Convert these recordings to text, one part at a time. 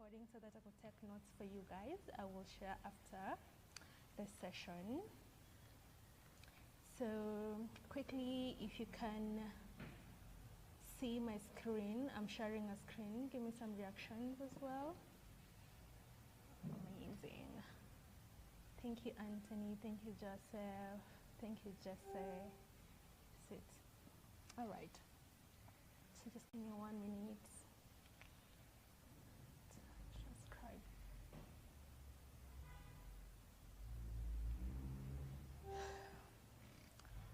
recording so that I could take notes for you guys. I will share after the session. So quickly, if you can see my screen, I'm sharing a screen. Give me some reactions as well. Amazing. Thank you, Anthony. Thank you, Joseph. Thank you, Jesse. Sit. All right. So just give me 1 minute. Transcribe.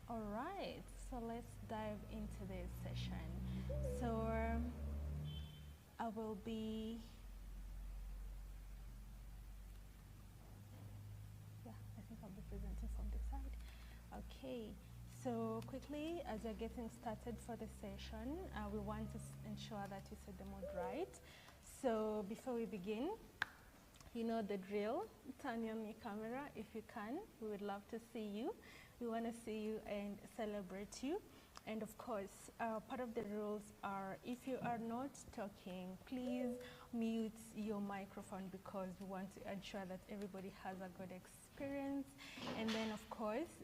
All right. So let's dive into this session. So I will be. Yeah, I think I'll be presenting from this side. Okay. So quickly, as you're getting started for the session, we want to ensure that you set the mood right. So before we begin, you know the drill. Turn on your camera if you can. We would love to see you. We want to see you and celebrate you. And of course, part of the rules are if you are not talking, please mute your microphone because we want to ensure that everybody has a good experience. And then of course,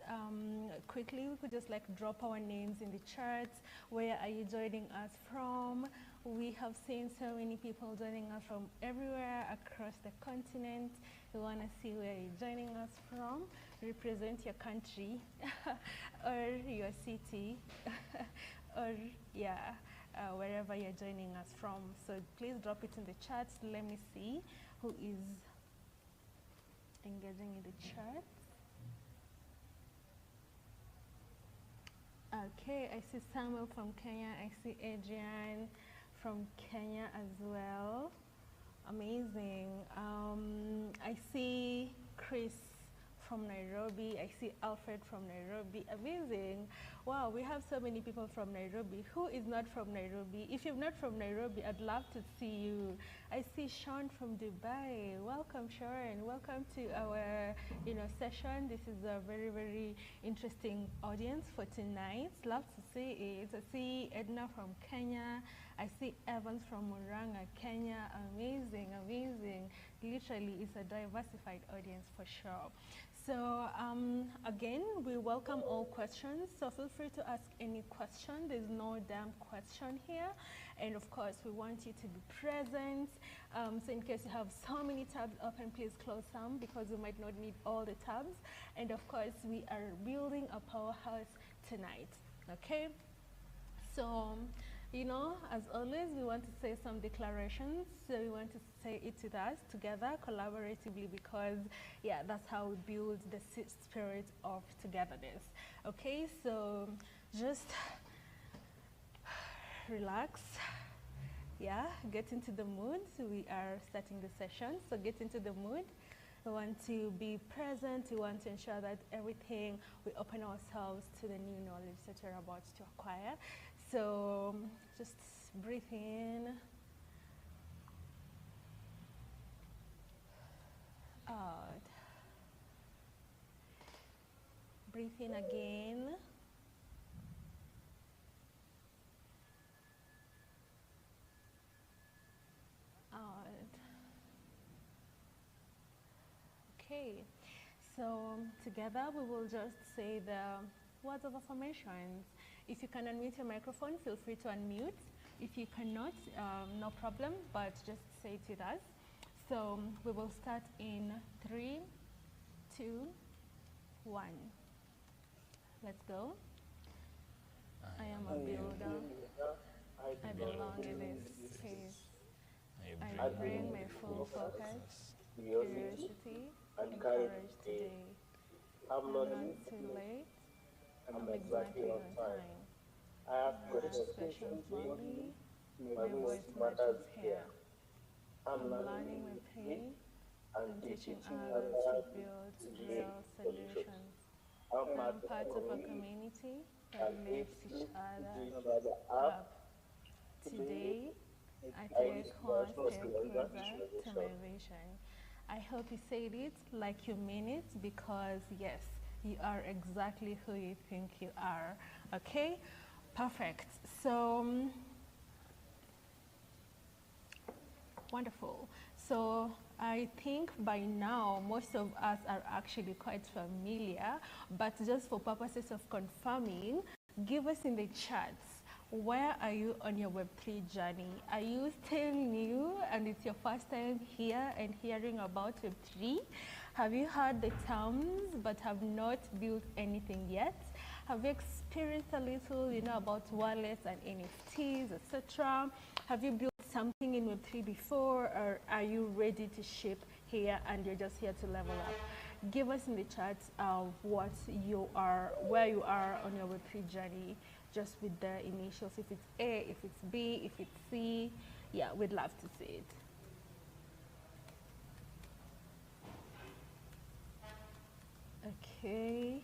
quickly we could just like drop our names in the chat. Where are you joining us from? We have seen so many people joining us from everywhere across the continent. We want to see where you're joining us from. Represent your country or your city or yeah, wherever you're joining us from. So please drop it in the chat. Let me see who is engaging in the chat. Okay, I see Samuel from Kenya. I see Adrian from Kenya as well. Amazing. I see Chris from Nairobi. I see Alfred from Nairobi. Amazing. Wow, we have so many people from Nairobi. Who is not from Nairobi? If you're not from Nairobi, I'd love to see you. I see Sean from Dubai. Welcome, Sean. Welcome to our session. This is a very, very interesting audience for tonight. Love to see it. I see Edna from Kenya. I see Evans from Murang'a, Kenya. Amazing, amazing. Literally, it's a diversified audience for sure. So again, we welcome all questions. So feel free to ask any question. There's no damn question here. And of course, we want you to be present. So in case you have so many tabs open, please close some because we might not need all the tabs. And of course, we are building a powerhouse tonight, okay? So, as always, we want to say some declarations. So we want to say it with us together, collaboratively, because, yeah, that's how we build the spirit of togetherness. Okay, so just relax. Yeah, get into the mood. We are starting the session, so get into the mood. We want to be present. We want to ensure that everything, we open ourselves to the new knowledge that we're about to acquire. So just breathe in, out, breathe in again, out. Okay, so together we will just say the words of affirmations. If you can unmute your microphone, feel free to unmute. If you cannot, no problem, but just say it with us. So we will start in 3, 2, 1. Let's go. I am a builder. I belong in this space. I bring my full focus, curiosity, and courage today. I'm not too late. I'm exactly on time. I have questions only. My voice matters here. I'm learning with pain and teaching others to build real solutions. I'm part of a community that lifts each other up. Today, I take one step closer to my vision. I hope you said it like you mean it, because yes, you are exactly who you think you are. Okay? Perfect. So, wonderful. So I think by now most of us are actually quite familiar, but just for purposes of confirming, give us in the chats, where are you on your Web3 journey? Are you still new and it's your first time here and hearing about Web3? Have you heard the terms but have not built anything yet? Have you experienced a little, about wallets and NFTs, etc.? Have you built something in Web3 before, or are you ready to ship here and you're just here to level up? Give us in the chat where you are on your Web3 journey, just with the initials, if it's A, if it's B, if it's C. Yeah, we'd love to see it. Okay.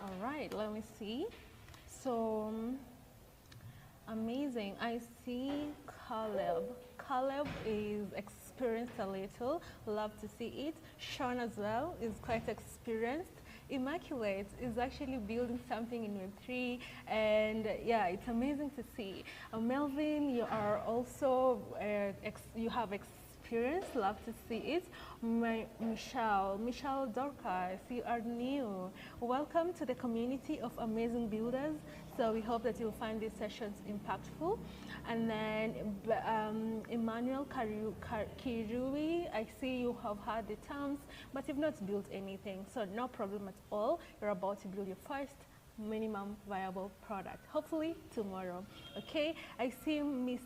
All right, let me see. So, amazing. I see Caleb. Caleb is experienced a little. Love to see it. Sean as well is quite experienced. Immaculate is actually building something in Web3, and yeah, it's amazing to see. Melvin, you are also, you have experience, love to see it. Michelle Dorcas, you are new. Welcome to the community of amazing builders. So we hope that you'll find these sessions impactful. And then Emmanuel Kirui, I see you have heard the terms, but you've not built anything. So no problem at all. You're about to build your first minimum viable product, hopefully tomorrow. Okay, I see Miss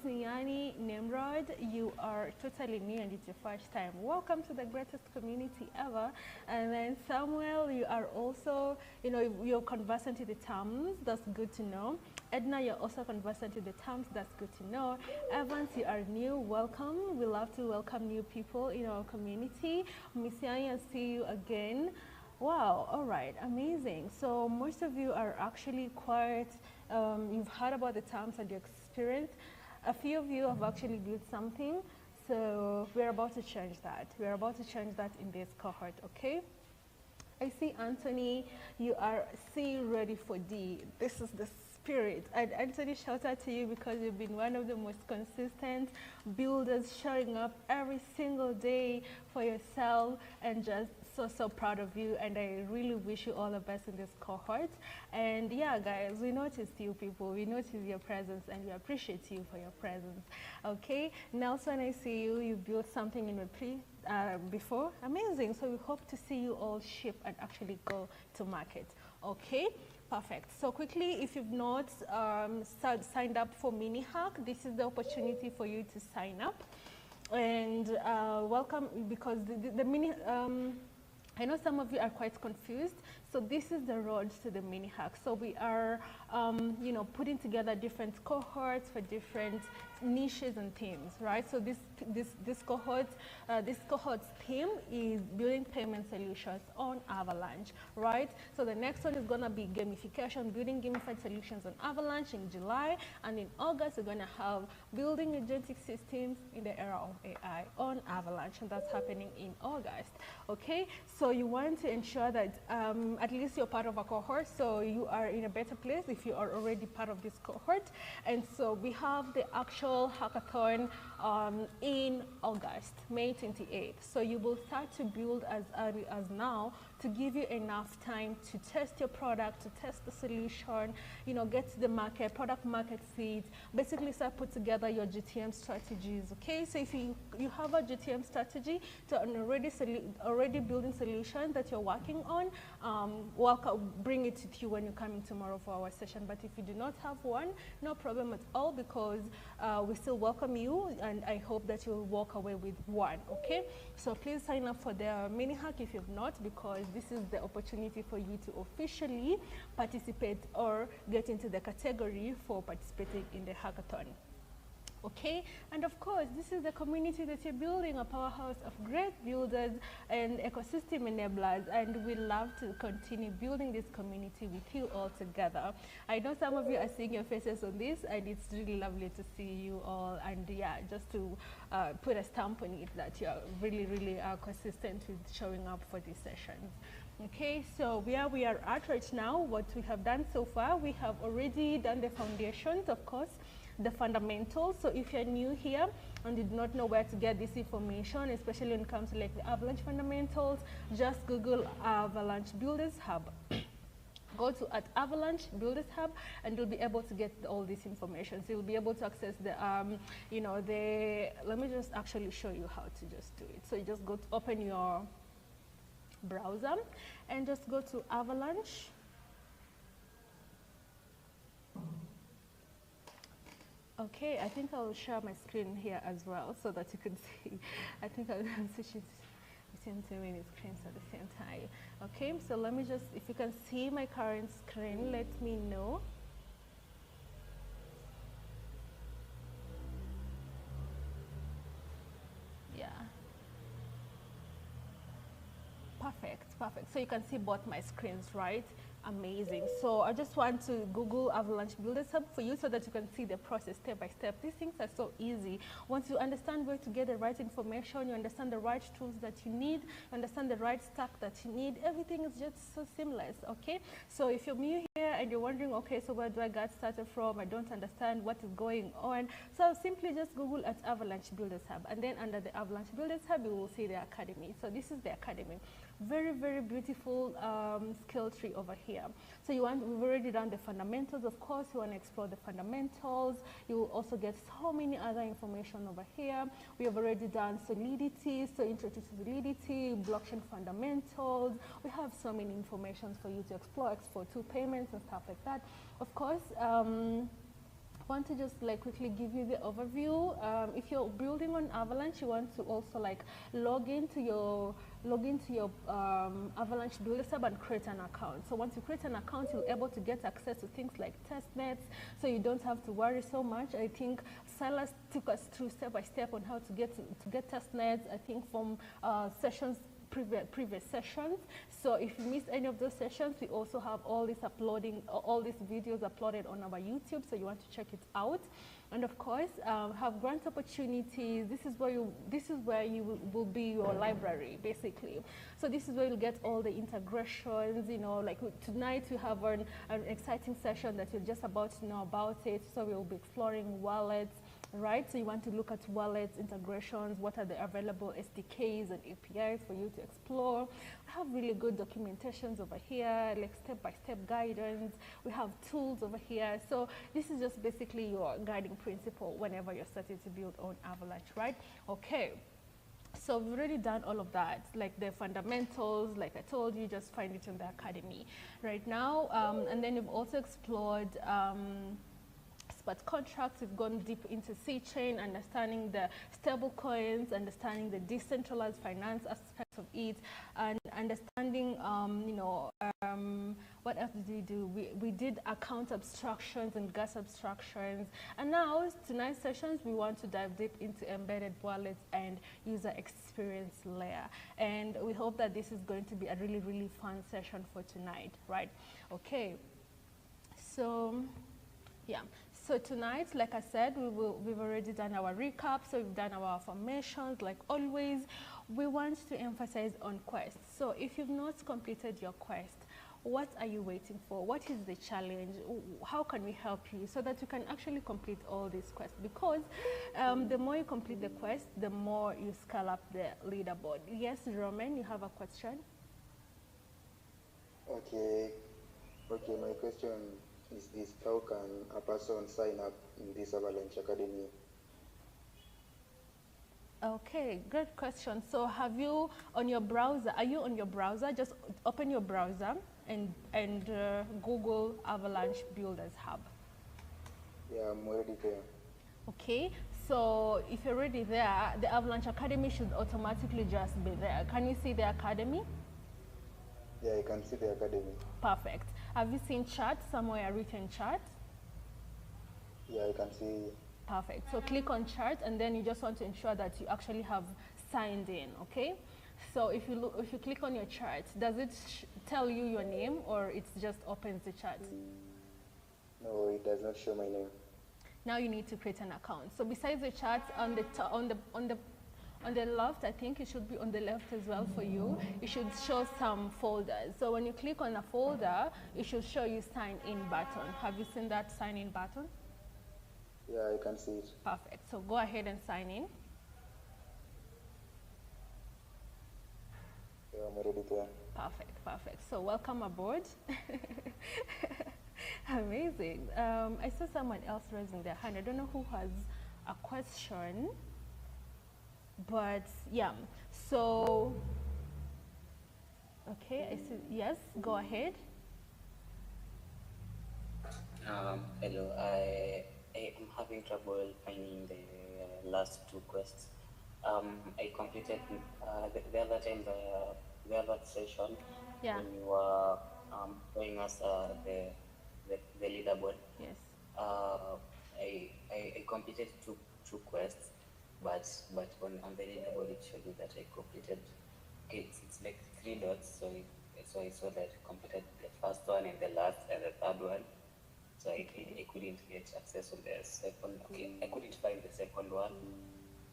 Niani Nimrod, you are totally new and it's your first time. Welcome to the greatest community ever. And then Samuel, you are also, you're conversant to the terms, that's good to know. Edna, you're also conversant to the terms, that's good to know. Evans, you are new, welcome. We love to welcome new people in our community. Miss Yani, I see you again. Wow, all right, amazing. So most of you are actually quite, you've heard about the terms and your experience. A few of you have actually built something, so we're about to change that. We're about to change that in this cohort, okay? I see Anthony, you are C ready for D. This is the spirit. And Anthony, shout out to you because you've been one of the most consistent builders, showing up every single day for yourself, and just so proud of you, and I really wish you all the best in this cohort. And yeah, guys, we noticed you people, we noticed your presence, and we appreciate you for your presence. Okay, Nelson, I see you, you built something in Web3 before, amazing. So we hope to see you all ship and actually go to market. Okay, perfect. So quickly, if you've not signed up for Mini Hack, this is the opportunity for you to sign up. And welcome, because the mini, I know some of you are quite confused. So this is the road to the mini hack. So we are, putting together different cohorts for different niches and themes, right? So this cohort's theme is building payment solutions on Avalanche, right? So the next one is going to be gamification, building gamified solutions on Avalanche in July, and in August we're going to have building agentic systems in the era of AI on Avalanche, and that's happening in August. Okay, so you want to ensure that at least you're part of a cohort, so you are in a better place if you are already part of this cohort. And so we have the actual hackathon in August, May 28th. So you will start to build as early as now to give you enough time to test your product, to test the solution, get to the market, product market fit, basically start put together your GTM strategies, okay? So if you have a GTM strategy to an already building solution that you're working on, bring it to you when you're coming tomorrow for our session. But if you do not have one, no problem at all, because we still welcome you, and I hope that you'll walk away with one, okay? So please sign up for the mini hack if you've not, because this is the opportunity for you to officially participate or get into the category for participating in the hackathon. Okay, and of course, this is the community that you're building, a powerhouse of great builders and ecosystem enablers, and we love to continue building this community with you all together. I know some of you are seeing your faces on this, and it's really lovely to see you all, and yeah, just to put a stamp on it that you're really consistent with showing up for these sessions. Okay, so where we are at right now, what we have done so far, we have already done the foundations, of course, the fundamentals. So if you're new here and you do not know where to get this information, especially when it comes to like the Avalanche fundamentals, just Google Avalanche Builders Hub. Go to Avalanche Builders Hub and you'll be able to get all this information. So you'll be able to access the, you know, let me just actually show you how to just do it. So you just go to open your browser and just go to Avalanche. Okay, I think I'll share my screen here as well so that you can see. I think I'll switch it between too many screens at the same time. Okay, so let me just, if you can see my current screen, let me know. Yeah. Perfect, perfect. So you can see both my screens, right? Amazing. So I just want to Google Avalanche Builders Hub for you so that you can see the process step by step. These things are so easy. Once you understand where to get the right information, you understand the right tools that you need, you understand the right stack that you need, everything is just so seamless, okay? So if you're new here and you're wondering, okay, so where do I get started from? I don't understand what is going on. So simply just Google at Avalanche Builders Hub, and then under the Avalanche Builders Hub, you will see the academy. So this is the academy. Very, very beautiful skill tree over here. So we've already done the fundamentals, of course. You want to explore the fundamentals. You will also get so many other information over here. We have already done solidity, so intro to solidity, blockchain fundamentals. We have so many information for you to explore, X42 payments and stuff like that. Of course, want to just like quickly give you the overview. If you're building on Avalanche, you want to also like log into your Avalanche Builders Hub and create an account. So once you create an account, you'll be able to get access to things like testnets, so you don't have to worry so much. I think Sylus took us through step by step on how to get testnets, I think from sessions, previous sessions. So if you missed any of those sessions, we also have all these videos uploaded on our YouTube, so you want to check it out. And of course, have grant opportunities. This is where you will be your library, basically. So this is where you'll get all the integrations. You know, like tonight we have an exciting session that you're just about to know about it. So we'll be exploring wallets. Right, so you want to look at wallets, integrations, what are the available SDKs and APIs for you to explore. We have really good documentations over here, like step-by-step guidance. We have tools over here. So this is just basically your guiding principle whenever you're starting to build on Avalanche, right? Okay. So we've already done all of that, like the fundamentals, like I told you, just find it in the academy right now. And then we've also explored smart contracts. We've gone deep into C-chain, understanding the stable coins, understanding the decentralized finance aspects of it, and understanding, you know, what else did we do? We did account abstractions and gas abstractions. And now, tonight's sessions, we want to dive deep into embedded wallets and user experience layer. And we hope that this is going to be a really, really fun session for tonight, right? Okay. So, yeah. So tonight, like I said, we've already done our recap, so we've done our affirmations, like always. We want to emphasize on quests. So if you've not completed your quest, what are you waiting for? What is the challenge? How can we help you so that you can actually complete all these quests? Because the more you complete the quest, the more you scale up the leaderboard. Yes, Roman, you have a question? Okay, my question is this: how can a person sign up in this Avalanche Academy? Okay, great question. So have you on your browser, are you on your browser? Just open your browser and Google Avalanche Builders Hub. Yeah, I'm already there. Okay, so if you're already there, the Avalanche Academy should automatically just be there. Can you see the academy? Yeah, I can see the academy. Perfect. Have you seen chat, somewhere written chat? Yeah, I can see. Perfect. So click on chat, and then you just want to ensure that you actually have signed in, okay? So if you click on your chat, does it tell you your name, or it just opens the chat? No, it does not show my name. Now you need to create an account. So besides the chat, On the left, I think it should be on the left as well for you. It should show some folders. So when you click on a folder, it should show you sign in button. Have you seen that sign in button? Yeah, I can see it. Perfect. So go ahead and sign in. Yeah, I'm already there. Perfect, perfect. So welcome aboard. Amazing. I saw someone else raising their hand. I don't know who has a question, but yeah. So, okay, I see. Yes, go ahead. Hello, I am having trouble finding the last two quests. I completed the other time the other session when you were showing us the leaderboard. Yes. I completed two quests, but on the leaderboard it showed me that I completed. It's like 3 dots, so I saw that I completed the first one and the last and the third one. So I couldn't get access on the second. Okay, I couldn't find the second one,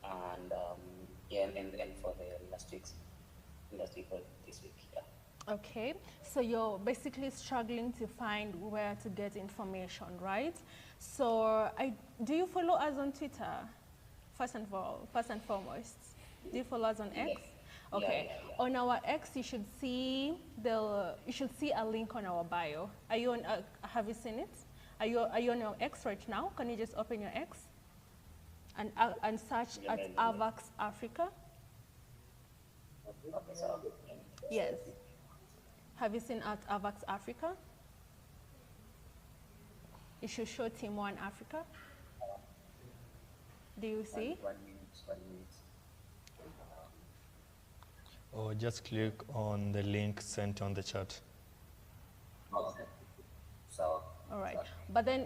and and for the last week or this week, yeah. Okay, so you're basically struggling to find where to get information, right? So do you follow us on Twitter? First and foremost, do you follow us on X? Yes. Okay. Yeah. On our X, you should see a link on our bio. Are you on? Have you seen it? Are you on your X right now? Can you just open your X and search at Avalanche Africa? Okay, so, Yes. Have you seen at Avalanche Africa? It should show Team1 Africa. Do you see? 1 minute. Or just click on the link sent on the chat. Okay. So. All right. But then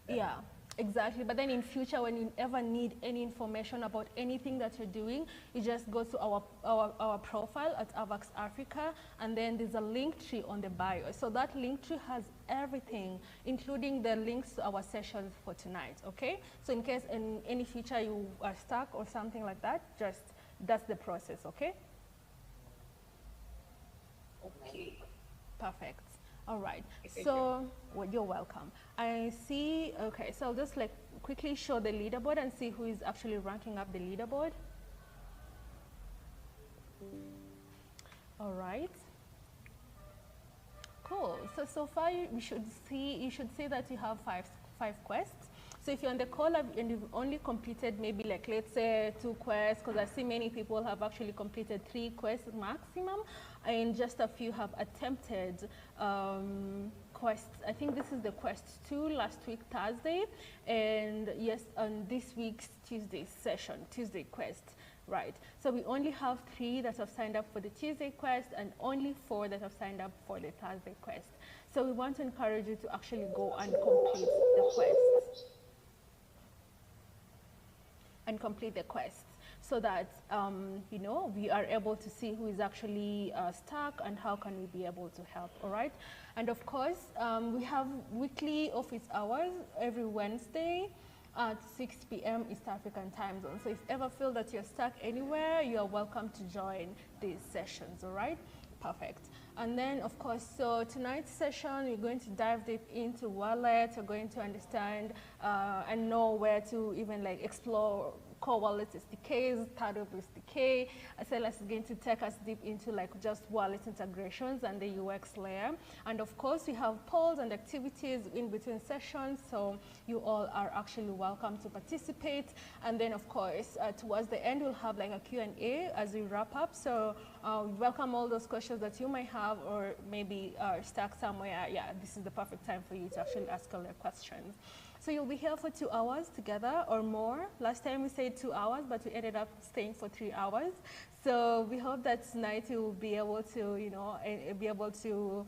yeah, exactly. But then in future, when you ever need any information about anything that you're doing, you just go to our profile at Avalanche Africa, and then there's a link tree on the bio. So that link tree has everything, including the links to our sessions for tonight, okay? So in case in any future you are stuck or something like that, that's the process, okay? Okay. Perfect. All right, so well, you're welcome. I see, okay, so I'll just like quickly show the leaderboard and see who is actually ranking up the leaderboard. All right. Cool, so far you should see that you have five quests. So if you're on the call and you've only completed maybe like, let's say 2 quests, because I see many people have actually completed 3 quests maximum, and just a few have attempted quests. I think this is the quest 2 last week, Thursday, and yes, on this week's Tuesday session, Tuesday quest, right? So we only have 3 that have signed up for the Tuesday quest and only 4 that have signed up for the Thursday quest. So we want to encourage you to actually go and complete the quests. And complete the quests so that, you know, we are able to see who is actually stuck and how can we be able to help, all right? And of course, we have weekly office hours every Wednesday at 6 p.m. East African time zone. So if you ever feel that you're stuck anywhere, you are welcome to join these sessions, all right? Perfect. And then, of course, so tonight's session, we're going to dive deep into wallets. We're going to understand and know where to even like explore core wallet SDKs, Thirdweb SDK. Sylus is going to take us deep into like just wallet integrations and the UX layer. And of course, we have polls and activities in between sessions, so you all are actually welcome to participate. And then, of course, towards the end, we'll have like a Q&A as we wrap up. So we welcome all those questions that you might have or maybe are stuck somewhere. Yeah, this is the perfect time for you to actually ask all your questions. So you'll be here for 2 hours together or more. Last time we said 2 hours, but we ended up staying for 3 hours. So we hope that tonight you'll be able to, you know, be able to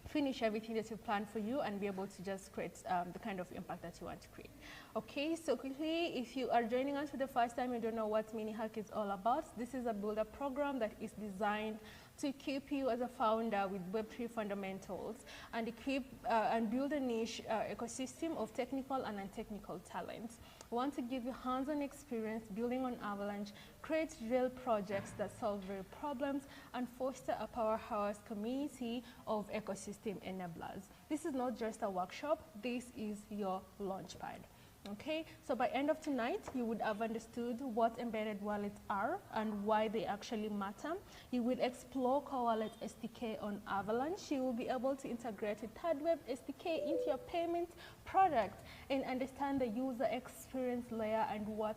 finish everything that you planned for you and be able to just create the kind of impact that you want to create. Okay, so quickly, if you are joining us for the first time, you don't know what Mini Hack is all about, this is a builder program that is designed to equip you as a founder with Web3 fundamentals and equip and build a niche ecosystem of technical and non-technical talents. We want to give you hands-on experience building on Avalanche, create real projects that solve real problems, and foster a powerhouse community of ecosystem enablers. This is not just a workshop, this is your launchpad. Okay, so by end of tonight, you would have understood what embedded wallets are and why they actually matter. You will explore Cohort SDK on Avalanche. You will be able to integrate a Thirdweb SDK into your payment product and understand the user experience layer and what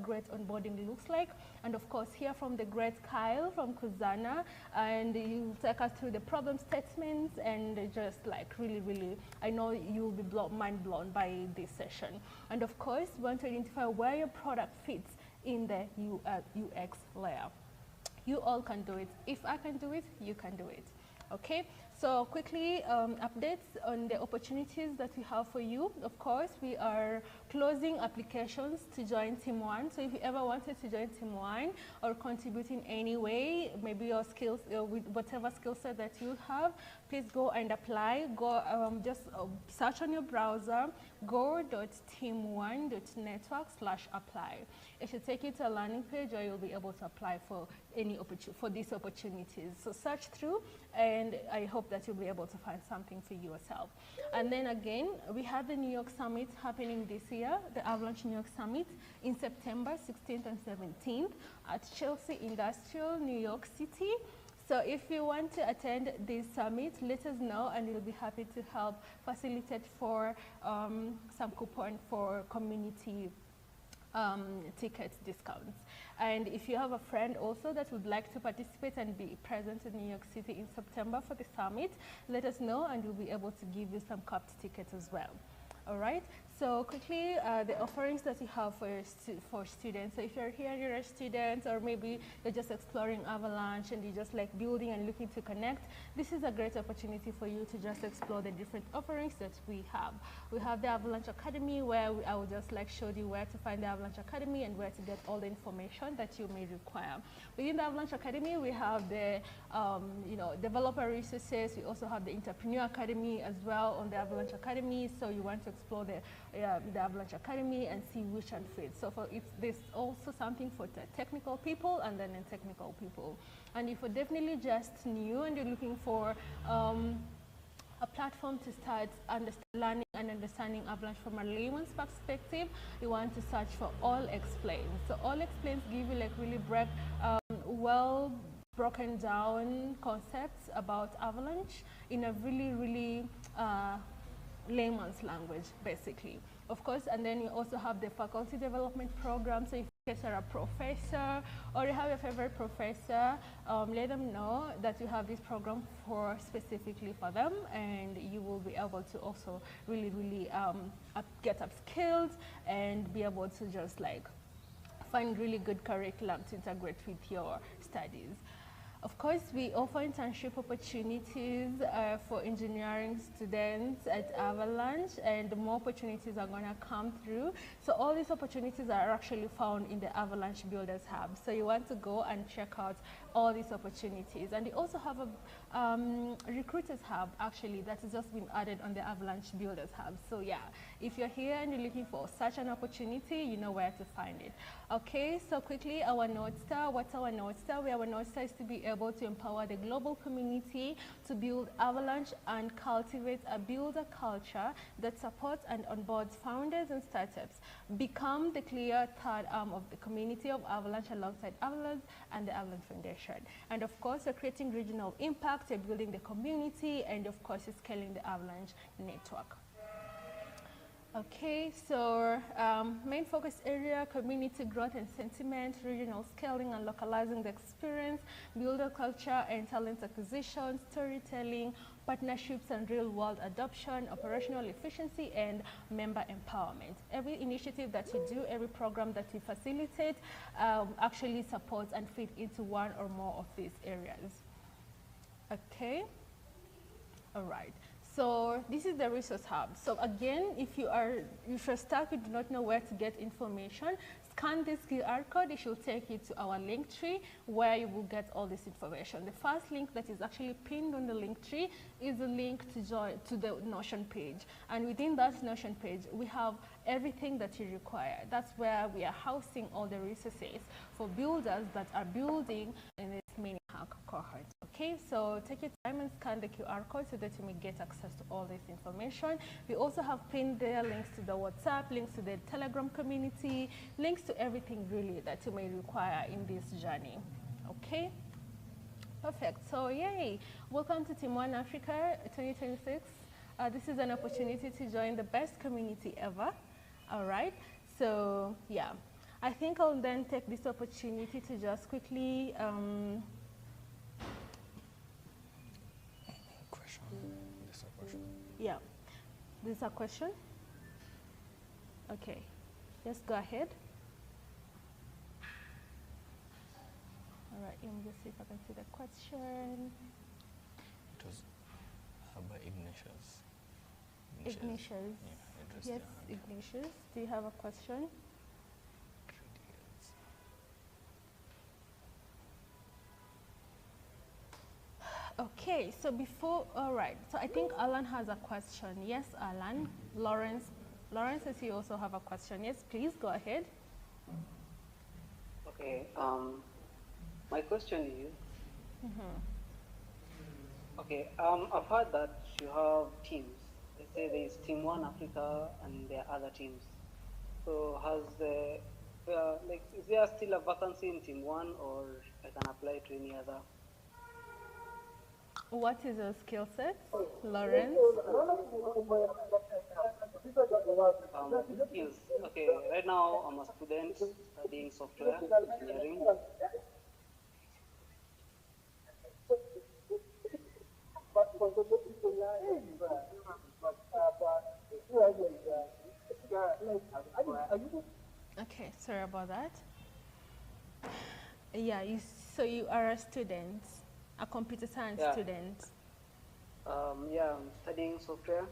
great onboarding looks like, and of course hear from the great Kyle from Kuzana, and you take us through the problem statements, and just like really, I know you'll be mind blown by this session. And of course, we want to identify where your product fits in the UX layer. You all can do it. If I can do it, you can do it. Okay, so quickly updates on the opportunities that we have for you. Of course, we are closing applications to join Team1. So if you ever wanted to join Team1 or contribute in any way, maybe your skills, with whatever skill set that you have, please go and apply. Go just search on your browser, go.team1.network/apply. It should take you to a landing page where you'll be able to apply for these opportunities. So search through, and I hope that you'll be able to find something for yourself. And then again, we have the New York Summit happening this year, the Avalanche New York Summit in September 16th and 17th at Chelsea Industrial, New York City. So if you want to attend this summit, let us know, and we'll be happy to help facilitate for some coupon for community ticket discounts. And if you have a friend also that would like to participate and be present in New York City in September for the summit, let us know, and we'll be able to give you some cupped tickets as well. All right, so quickly the offerings that you have for students. So if you're here and you're a student, or maybe you're just exploring Avalanche and you're just like building and looking to connect, this is a great opportunity for you to just explore the different offerings that we have. We have the Avalanche Academy, where I will just like show you where to find the Avalanche Academy and where to get all the information that you may require. Within the Avalanche Academy, we have the developer resources. We also have the Entrepreneur Academy as well on the Avalanche Academy. So you want to explore the Avalanche Academy and see which one fits. So there's also something for the technical people and then non-technical people. And if you're definitely just new and you're looking for a platform to start learning and understanding Avalanche from a layman's perspective, you want to search for All Explained. So All Explained give you like really well broken down concepts about Avalanche in a really layman's language, basically. Of course, and then you also have the faculty development program. So if you're a professor or you have a favorite professor, let them know that you have this program specifically for them, and you will be able to also really get upskilled and be able to just like find really good curriculum to integrate with your studies. Of course, we offer internship opportunities for engineering students at Avalanche, and more opportunities are going to come through. So all these opportunities are actually found in the Avalanche Builders Hub. So you want to go and check out all these opportunities. And we also have a Recruiters Hub, actually, that has just been added on the Avalanche Builders Hub. So yeah, if you're here and you're looking for such an opportunity, you know where to find it. Okay, so quickly, our North Star. What's our North Star? Our North Star is to be able to empower the global community to build Avalanche and cultivate a builder culture that supports and onboards founders and startups. Become the clear third arm of the community of Avalanche alongside Avalanche and the Avalanche Foundation. And of course, you're creating regional impact, you're building the community, and of course, you're scaling the Avalanche network. Okay, so main focus area, community growth and sentiment, regional scaling and localizing the experience, builder culture and talent acquisition, storytelling, partnerships and real-world adoption, operational efficiency, and member empowerment. Every initiative that you do, every program that you facilitate actually supports and fits into one or more of these areas. Okay, all right. So this is the resource hub. So again, if you're stuck, you do not know where to get information, scan this QR code. It should take you to our link tree where you will get all this information. The first link that is actually pinned on the link tree is a link to join to the Notion page. And within that Notion page, we have everything that you require. That's where we are housing all the resources for builders that are building in this mini hack cohort. Okay, so take your time and scan the QR code so that you may get access to all this information. We also have pinned there links to the WhatsApp, links to the Telegram community, links to everything really that you may require in this journey. Okay, perfect. So yay, welcome to Team1 Africa 2026. This is an opportunity to join the best community ever. All right, so yeah, I think I'll then take this opportunity to just quickly yeah, this is a question. Okay, just go ahead. All right, let me just see if I can see the question. It was by Ignatius. Ignatius. Yeah, yes, Ignatius. Do you have a question? Okay, so before, all right, so I think Alan has a question. Yes, Alan. Lawrence says you also have a question. Yes, please go ahead. Okay, my question is, okay, I've heard that you have teams. They say there's Team1 Africa and there are other teams. So has like, is there still a vacancy in Team1 or I can apply to any other? What is your skill set, Lawrence? Skills. Okay, right now I'm a student studying software engineering. Okay, sorry about that. Yeah, so you are a student, a computer science student. Yeah, I'm studying software.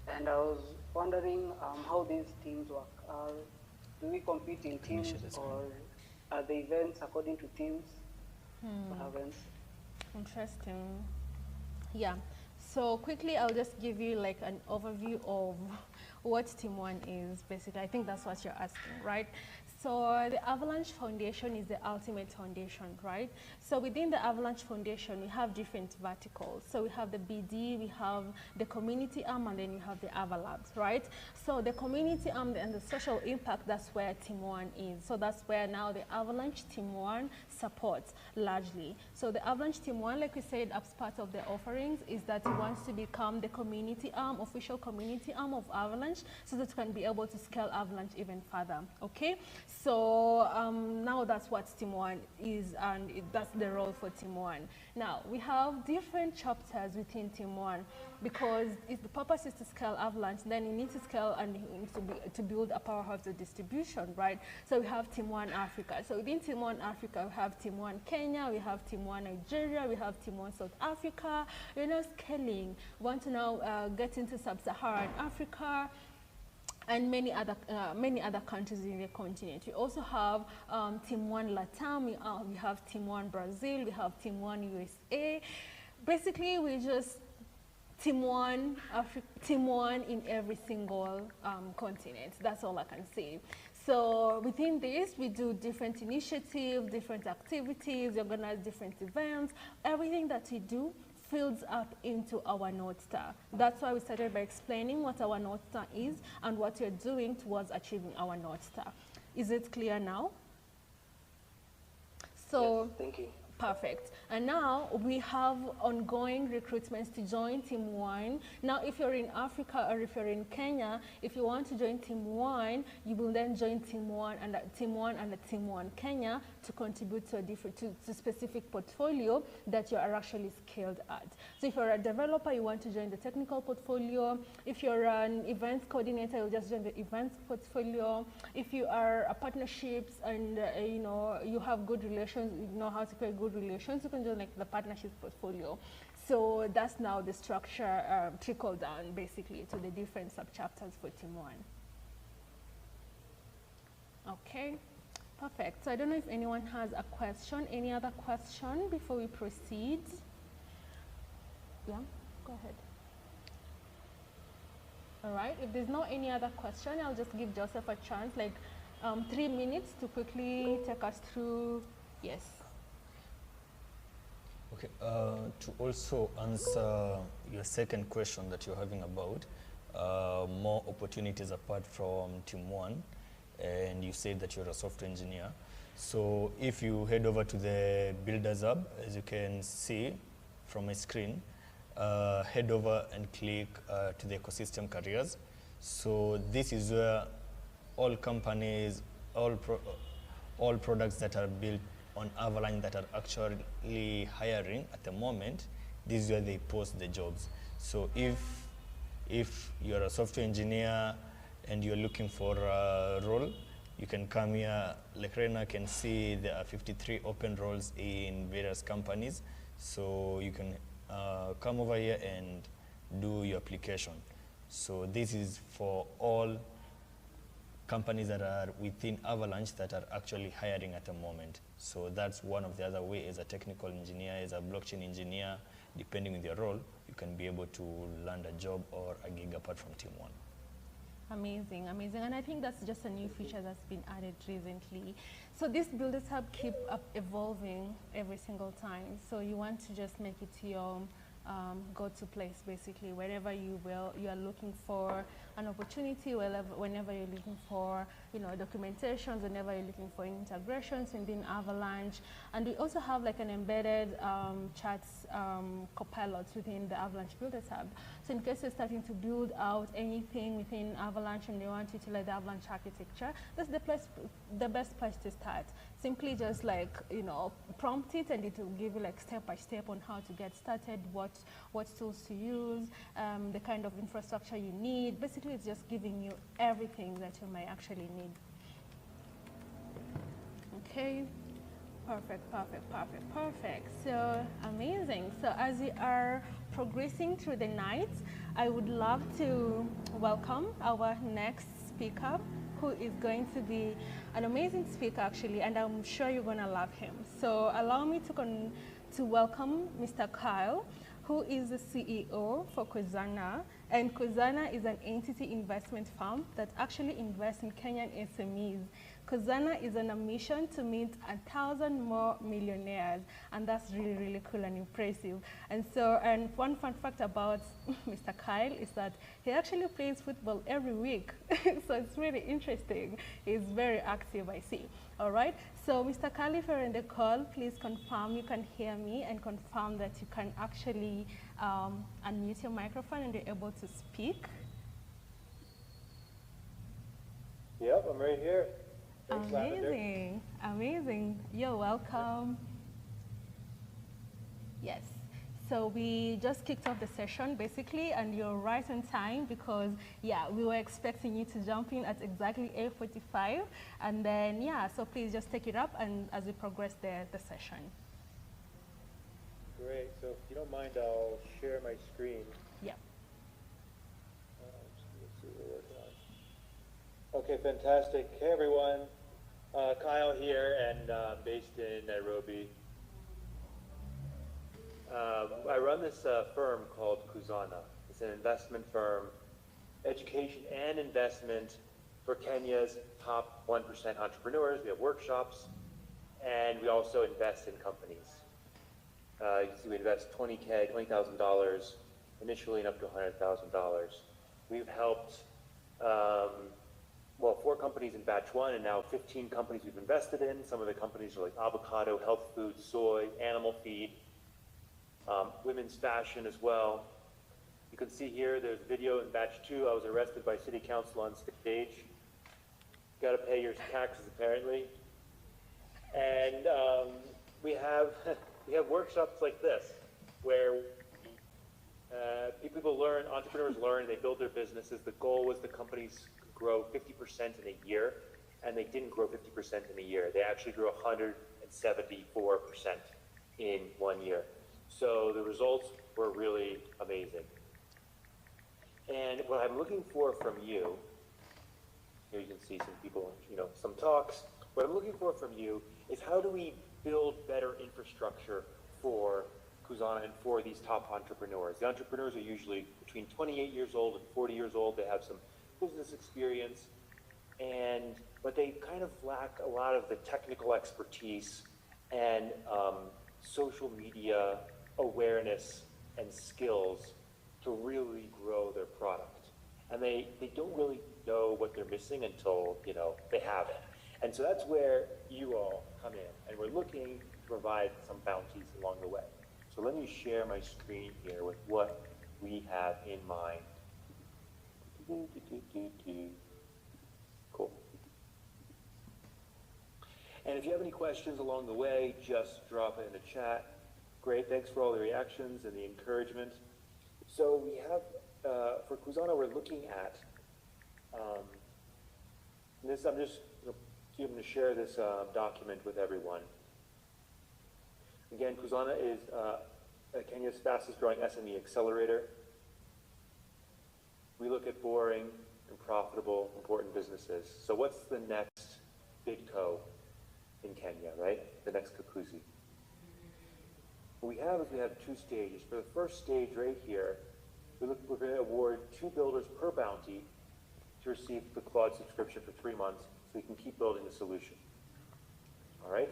And I was wondering how these teams work. Do we compete in teams or are the events according to teams? What happens? Interesting. Yeah. So quickly, I'll just give you like an overview of what Team1 is. Basically, I think that's what you're asking, right? So the Avalanche Foundation is the ultimate foundation, right? So within the Avalanche Foundation, we have different verticals. So we have the BD, we have the community arm, and then you have the Avalabs, right? So the community arm and the social impact, that's where Team1 is. So that's where now the Avalanche Team1 supports largely. So the Avalanche Team1, like we said, as part of the offerings, is that it wants to become the community arm, official community arm of Avalanche, so that it can be able to scale Avalanche even further, okay? So now that's what Team1 is, and that's the role for Team1. Now, we have different chapters within Team1 because if the purpose is to scale Avalanche, then you need to scale and you need to build a powerhouse of distribution, right? So we have Team1 Africa. So within Team1 Africa, we have Team1 Kenya, we have Team1 Nigeria, we have Team1 South Africa. We're now scaling. We want to now get into Sub-Saharan Africa, and many other countries in the continent. We also have Team1 Latam, we have Team1 Brazil, we have Team1 USA. Basically, we just Team1 in every single continent. That's all I can say. So within this, we do different initiatives, different activities, we organize different events. Everything that we do fills up into our North Star. That's why we started by explaining what our North Star is and what we're doing towards achieving our North Star. Is it clear now? So, yes, thank you. Perfect. And now we have ongoing recruitments to join Team1. Now, if you're in Africa or if you're in Kenya, if you want to join Team1, you will then join Team1 and Team1 Kenya to contribute to a specific portfolio that you are actually scaled at. So if you're a developer, you want to join the technical portfolio. If you're an events coordinator, you'll just join the events portfolio. If you are a partnerships and you know you have good relations, you know how to create good relations, you can join like the partnerships portfolio. So that's now the structure trickle down basically to the different subchapters for Team 1. Okay, perfect. So I don't know if anyone has a question. Any other question before we proceed? Yeah, go ahead. All right, if there's not any other question, I'll just give Joseph a chance, like 3 minutes to quickly take us through. Yes. Okay, to also answer your second question that you're having about more opportunities apart from Team 1, and you said that you're a software engineer. So if you head over to the Builders Hub, as you can see from my screen, head over and click to the ecosystem careers. So this is where all companies, all products that are built on Avalanche that are actually hiring at the moment, this is where they post the jobs. So if you're a software engineer and you're looking for a role, you can come here. Like right now, I can see there are 53 open roles in various companies. So you can come over here and do your application. So this is for all companies that are within Avalanche that are actually hiring at the moment. So that's one of the other ways. As a technical engineer, as a blockchain engineer, depending on your role, you can be able to land a job or a gig apart from Team 1. Amazing, amazing. And I think that's just a new feature that's been added recently. So this Builders Hub keep evolving every single time. So you want to just make it your go-to place, basically, wherever you are looking for an opportunity, whenever you're looking for, documentations, whenever you're looking for integrations within Avalanche. And we also have like an embedded chats copilot within the Avalanche Builders Hub. So in case you're starting to build out anything within Avalanche and you want to utilize the Avalanche architecture, that's the best place to start. Simply just like, prompt it and it will give you like step by step on how to get started, what tools to use, the kind of infrastructure you need. Basically, it's just giving you everything that you might actually need. Okay, perfect. So amazing. So as we are progressing through the night, I would love to welcome our next speaker, who is going to be an amazing speaker actually, and I'm sure you're gonna love him. So allow me to welcome Mr. Kyle, who is the CEO for Kuzana. And Kuzana is an entity investment firm that actually invests in Kenyan SMEs. Kuzana is on a mission to meet 1,000 more millionaires, and that's really, really cool and impressive. And so, and one fun fact about Mr. Kyle is that he actually plays football every week. So it's really interesting. He's very active, I see. All right, so Mr. Kyle, if you're in the call, please confirm you can hear me and confirm that you can actually unmute your microphone and you're able to speak. Yep, I'm right here. Thanks, Amazing, amazing. You're welcome. Yes, so we just kicked off the session basically, and you're right on time because, yeah, we were expecting you to jump in at exactly 8:45, and then, yeah, so please just take it up and as we progress the session. Great, so if you don't mind, I'll share my screen. Yeah. Let's see what we're working on. Okay, fantastic. Hey everyone, Kyle here, and based in Nairobi. I run this firm called Kuzana. It's an investment firm, education and investment for Kenya's top 1% entrepreneurs. We have workshops, and we also invest in companies. You can see we invest $20,000 initially and up to $100,000. We've helped 4 companies in batch 1, and now 15 companies we've invested in. Some of the companies are like avocado, health food, soy, animal feed, women's fashion as well. You can see here there's a video in batch 2. I was arrested by city council on stage. Got to pay your taxes apparently. And we have workshops like this where people learn, entrepreneurs learn, they build their businesses. The goal was the companies grow 50% in a year, and they didn't grow 50% in a year. They actually grew 174% in 1 year. So the results were really amazing. And what I'm looking for from you, here you can see some people, some talks. What I'm looking for from you is how do we build better infrastructure for Kuzana and for these top entrepreneurs. The entrepreneurs are usually between 28 years old and 40 years old. They have some business experience, but they kind of lack a lot of the technical expertise and social media awareness and skills to really grow their product. And they don't really know what they're missing until they have it. And so that's where you all come in, and we're looking to provide some bounties along the way. So let me share my screen here with what we have in mind. Cool. And if you have any questions along the way, just drop it in the chat. Great, thanks for all the reactions and the encouragement. So we have, for Kuzana, we're looking at this. I'm just going to share this document with everyone. Again, Kuzana is Kenya's fastest growing SME accelerator. We look at boring and profitable, important businesses. So what's the next big co in Kenya, right? The next Kakuzi. What we have is we have two stages. For the first stage right here, we're going to award 2 builders per bounty to receive the Claude subscription for 3 months so we can keep building the solution. All right?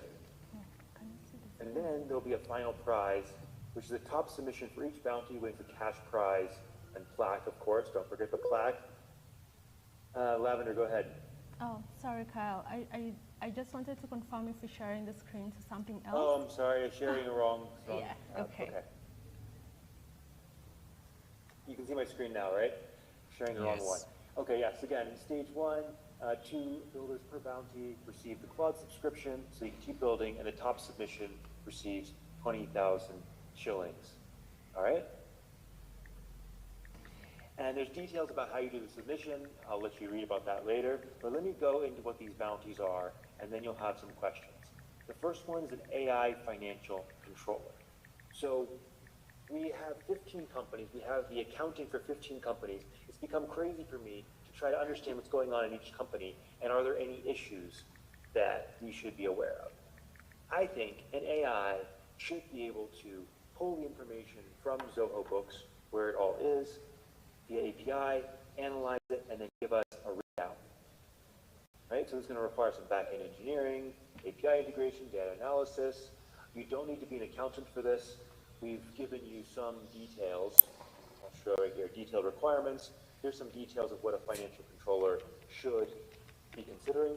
And then there'll be a final prize, which is a top submission for each bounty wins a cash prize and plaque, of course. Don't forget the plaque. Lavender, go ahead. Oh, sorry, Kyle. I just wanted to confirm if you're sharing the screen to something else. Oh, I'm sorry. I'm sharing the wrong. Yeah, okay. You can see my screen now, right? Sharing the wrong one. Okay, yes. Again, in stage 1, 2 builders per bounty receive the Claude subscription, so you can keep building, and the top submission receives 20,000 shillings. All right? And there's details about how you do the submission. I'll let you read about that later. But let me go into what these bounties are, and then you'll have some questions. The first one is an AI financial controller. So we have 15 companies. We have the accounting for 15 companies. It's become crazy for me to try to understand what's going on in each company, and are there any issues that we should be aware of. I think an AI should be able to pull the information from Zoho Books, where it all is, via API, analyze it, and then give us a readout. Right? So it's going to require some back-end engineering, API integration, data analysis. You don't need to be an accountant for this. We've given you some details. I'll show right here, detailed requirements. Here's some details of what a financial controller should be considering.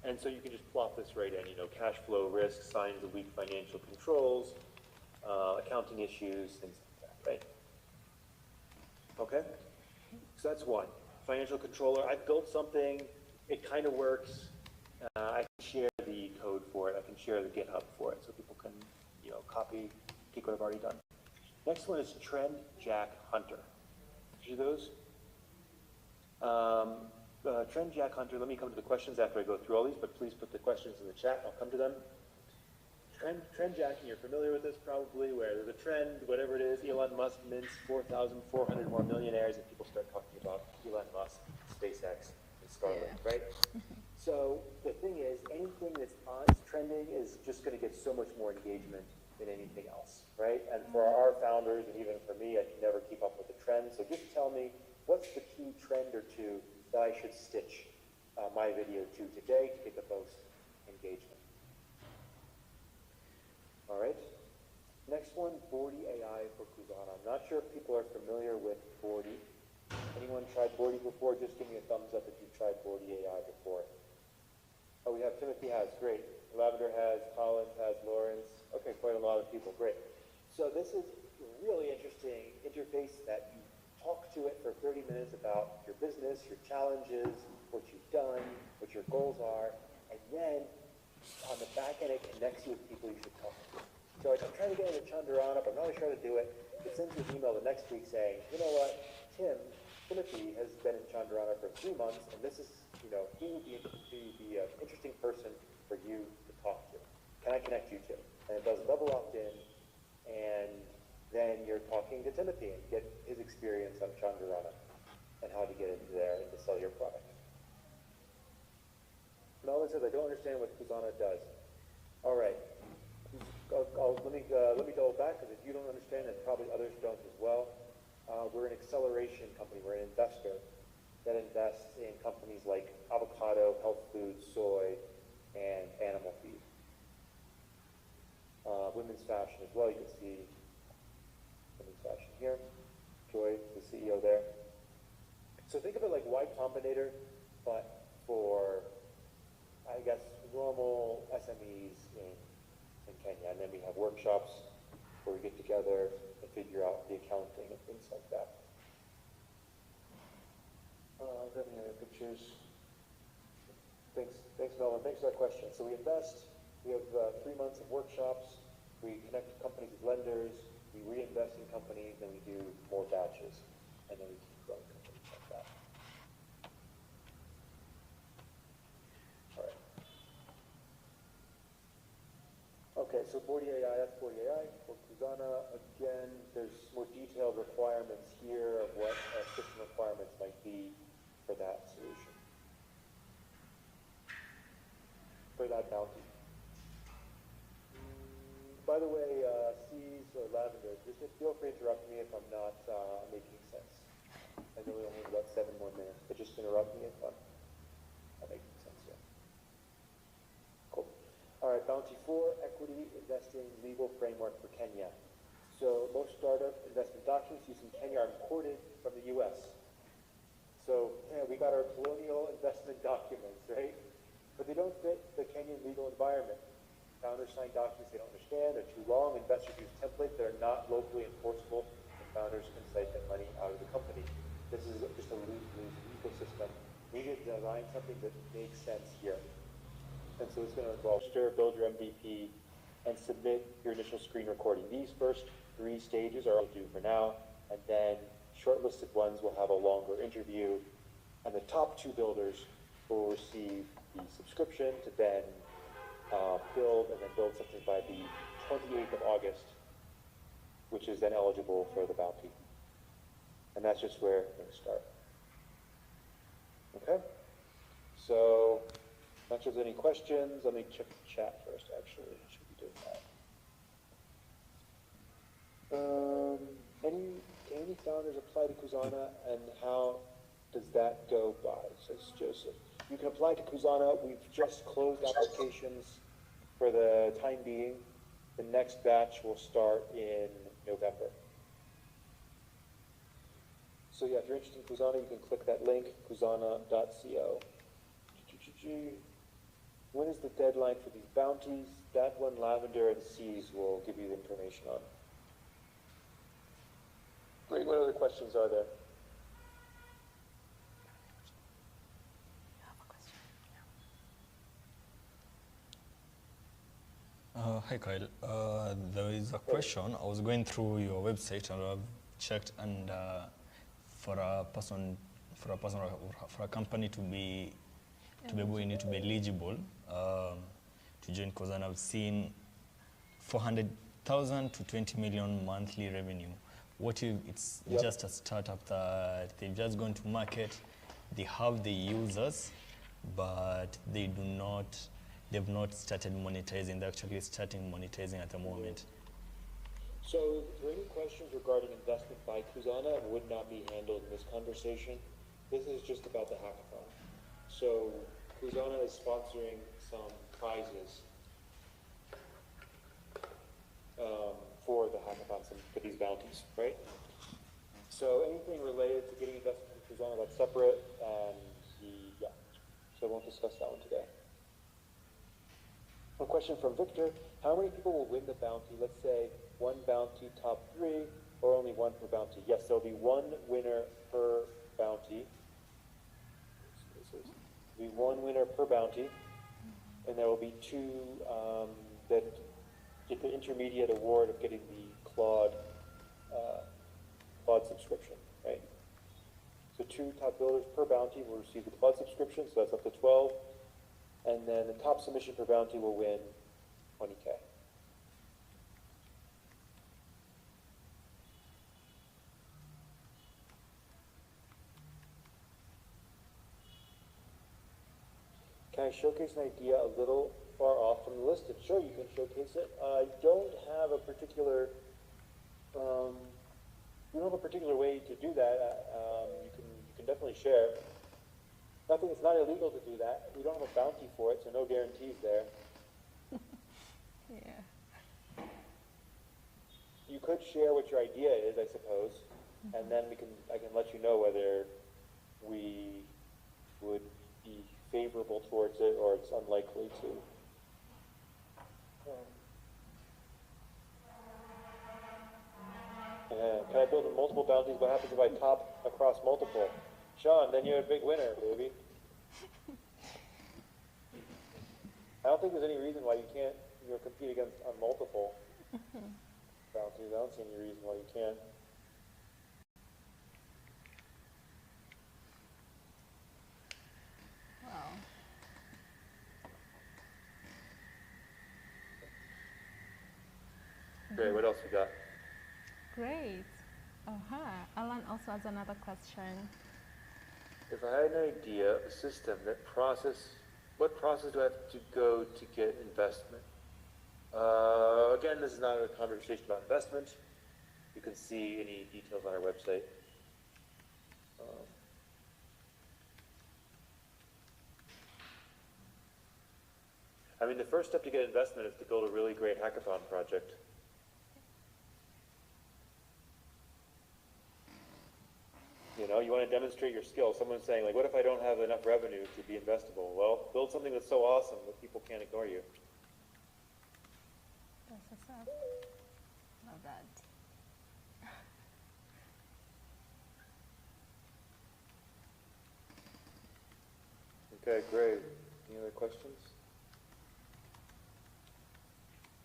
And so you can just plop this right in, cash flow risk, signs of weak financial controls, accounting issues, things like that, right? Okay, so that's one. Financial controller, I've built something, it kind of works. I can share the code for it, I can share the GitHub for it, so people can, copy, take what I've already done. Next one is Trendjack Hunter. See those? Trendjack Hunter, let me come to the questions after I go through all these, but please put the questions in the chat, I'll come to them. Trendjacking, you're familiar with this probably, where there's a trend, whatever it is, Elon Musk mints 4,400 more millionaires, and people start talking about Elon Musk, SpaceX, and Starlink, right? So the thing is, anything that's trending is just going to get so much more engagement than anything else, right? And for our founders, and even for me, I can never keep up with the trend. So just tell me, what's the key trend or two that I should stitch my video to today to get the most engagement? All right. Next one, Boardy.ai for Kuzana. I'm not sure if people are familiar with Boardy. Anyone tried Boardy before? Just give me a thumbs up if you've tried Boardy.ai before. Oh, we have Timothy has, great. Lavender has, Collins has, Lawrence. Okay, quite a lot of people, great. So this is a really interesting interface that you talk to it for 30 minutes about your business, your challenges, what you've done, what your goals are, and then on the back end, it connects you with people you should talk to. So I'm trying to get into Chandrana, but I'm not really sure how to do it. It sends you an email the next week saying, you know what, Timothy has been in Chandrana for 3 months, and this is, he would be an interesting person for you to talk to. Can I connect you to? And it does double opt-in, and then you're talking to Timothy and get his experience on Chandrana and how to get into there and to sell your product. Melvin says, I don't understand what Kuzana does. All right. Let me double back, because if you don't understand, and probably others don't as well, we're an acceleration company. We're an investor that invests in companies like avocado, health food, soy, and animal feed. Women's fashion as well. You can see women's fashion here. Joy, the CEO there. So think of it like Y Combinator, but for, I guess, normal SMEs in Kenya. And then we have workshops where we get together and figure out the accounting and things like that. Do you have any other pictures? Thanks, Melvin. Thanks for that question. So we invest. We have 3 months of workshops. We connect companies with lenders. We reinvest in companies, and we do more batches. And then we keep growing companies like that. All right. Okay, so Boardy.ai, that's Boardy.ai. For Kuzana, again, there's more detailed requirements here of what system requirements might be for that solution. For that bounty. By the way, C's or Lavender, just feel free to interrupt me if I'm not making sense. I know we only have about 7 more minutes, but just interrupt me if I'm not making sense here. Cool. All right, Bounty 4, Equity Investing Legal Framework for Kenya. So most startup investment documents used in Kenya are imported from the US. So yeah, we got our colonial investment documents, right? But they don't fit the Kenyan legal environment. Founders sign documents they don't understand, they're too long, investors use templates that are not locally enforceable, and founders can sipon money out of the company. This is just a lose-lose ecosystem. We need to design something that makes sense here. And so it's going to involve build your MVP, and submit your initial screen recording. These first 3 stages are all due for now, and then shortlisted ones will have a longer interview, and the top 2 builders will receive the subscription to then build something by the 28th of August, which is then eligible for the bounty. And that's just where things start. Okay? So, not sure if there's any questions. Let me check the chat first, actually. I should be doing that. Any founders apply to Kuzana, and how does that go by, says Joseph. You can apply to Kuzana. We've just closed applications for the time being. The next batch will start in November. So yeah, if you're interested in Kuzana, you can click that link, kuzana.co. When is the deadline for these bounties? That one, Lavender and C's will give you the information on. Great, what other questions are there? Hi Kyle, there is a question. I was going through your website and I've checked, and for a company to be able, you need to be eligible to join Kuzana. I've seen 400,000 to 20 million monthly revenue. What if it's just a startup that they've just gone to market, they have the users, but they've not started monetizing. They're actually starting monetizing at the moment. So, for any questions regarding investment by Kuzana, would not be handled in this conversation. This is just about the hackathon. So, Kuzana is sponsoring some prizes for the hackathon, for these bounties, right? So, anything related to getting investment in Kuzana, that's separate, and so I won't discuss that one today. A question from Victor: how many people will win the bounty? Let's say 1 bounty top 3, or only 1 per bounty? Yes, there'll be 1 winner per bounty. There'll be 1 winner per bounty, and there will be 2 that get the intermediate award of getting the Claude subscription, right? So 2 top builders per bounty will receive the Claude subscription, so that's up to 12. And then the top submission per bounty will win 20K. I showcase an idea a little far off from the listed? Sure, you can showcase it. I don't have a particular, we don't have a particular way to do that. You can definitely share. Nothing, it's not illegal to do that. We don't have a bounty for it, so no guarantees there. Yeah. You could share what your idea is, I suppose, and then I can let you know whether we would be favorable towards it or it's unlikely to. Can I build multiple bounties? What happens if I top across multiple? Sean, then you're a big winner, baby. I don't think there's any reason why you can't compete against on multiple bounties. I don't see any reason why you can't. Wow. Okay, what else we got? Great. Alan also has another question. If I had an idea, a system that what process do I have to go to get investment? Again, this is not a conversation about investment. You can see any details on our website. I mean, the first step to get investment is to build a really great hackathon project. You know, you want to demonstrate your skill. Someone's saying, like, what if I don't have enough revenue to be investable? Well, build something that's so awesome that people can't ignore you. That's what's up. Love that. Okay, great. Any other questions?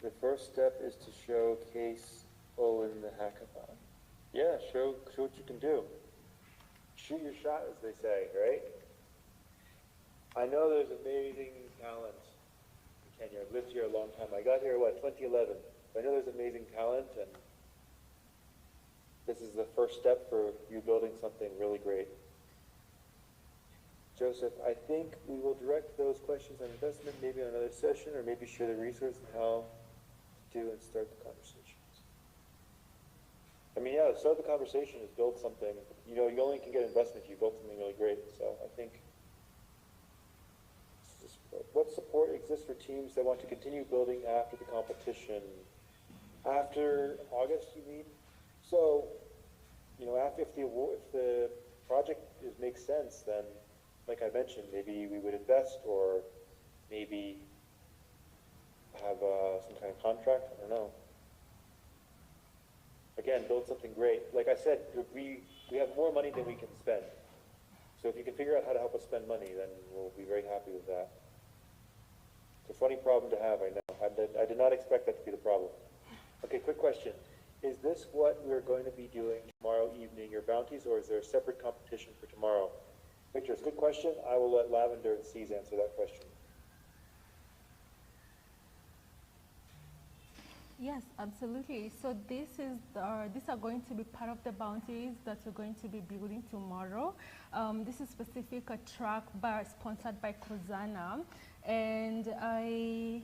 The first step is to showcase in the hackathon. Yeah, show what you can do. Shoot your shot, as they say, right? I know there's amazing talent in Kenya. I've lived here a long time. I got here, 2011. I know there's amazing talent, and this is the first step for you building something really great. Joseph, I think we will direct those questions on investment maybe on another session, or maybe share the resource and how to do and start the conversations. I mean, yeah, start the conversation is build something. You know, you only can get investment if you build something really great. So I think, what support exists for teams that want to continue building after the competition? After August, you mean? So, you know, if the project makes sense, then, like I mentioned, maybe we would invest, or maybe have some kind of contract. I don't know. Again, build something great. Like I said, we have more money than we can spend. So if you can figure out how to help us spend money, then we'll be very happy with that. It's a funny problem to have, I know. I did not expect that to be the problem. Okay, quick question. Is this what we're going to be doing tomorrow evening, your bounties, or is there a separate competition for tomorrow? Victor, it's a good question. I will let Lavender and C's answer that question. Yes, absolutely. So these are going to be part of the bounties that we're going to be building tomorrow. This is specific a track sponsored by Kuzana, and I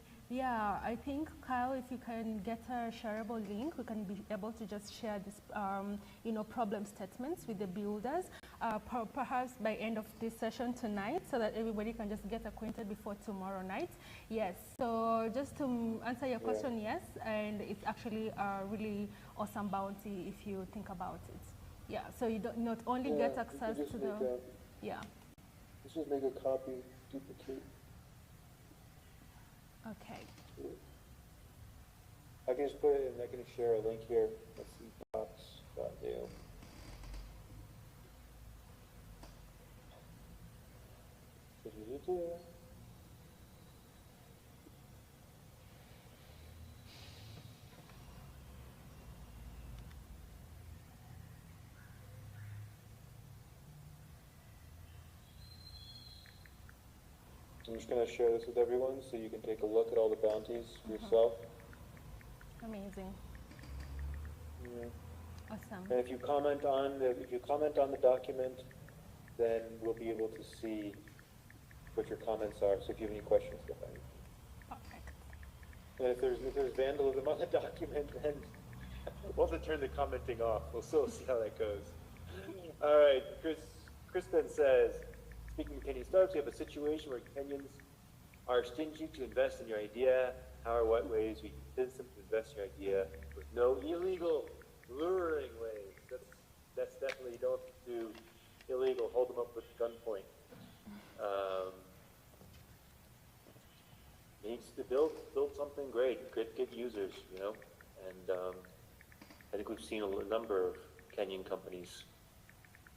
think, Kyle, if you can get a shareable link, we can be able to just share this, problem statements with the builders, perhaps by end of this session tonight, so that everybody can just get acquainted before tomorrow night. Yes, so just to answer your question, yes, and it's actually a really awesome bounty if you think about it. Yeah, so you don't not only get access to the, Let's just make a copy, duplicate. Okay. I can just put it in, I can share a link here. Let's see, docs.do. I'm just going to share this with everyone so you can take a look at all the bounties yourself. Amazing. Yeah. Awesome. And if you comment on the document, then we'll be able to see what your comments are. So if you have any questions, go ahead. Perfect. And if there's vandalism on the document, then we'll have to turn the commenting off. We'll still see how that goes. All right, Chris then says, speaking of Kenyan startups, you have a situation where Kenyans are stingy to invest in your idea. How or what ways we can convince them to invest in your idea with no illegal, luring ways? That's definitely, you don't do illegal, hold them up with gunpoint. Needs to build something great, get users, you know, and I think we've seen a number of Kenyan companies,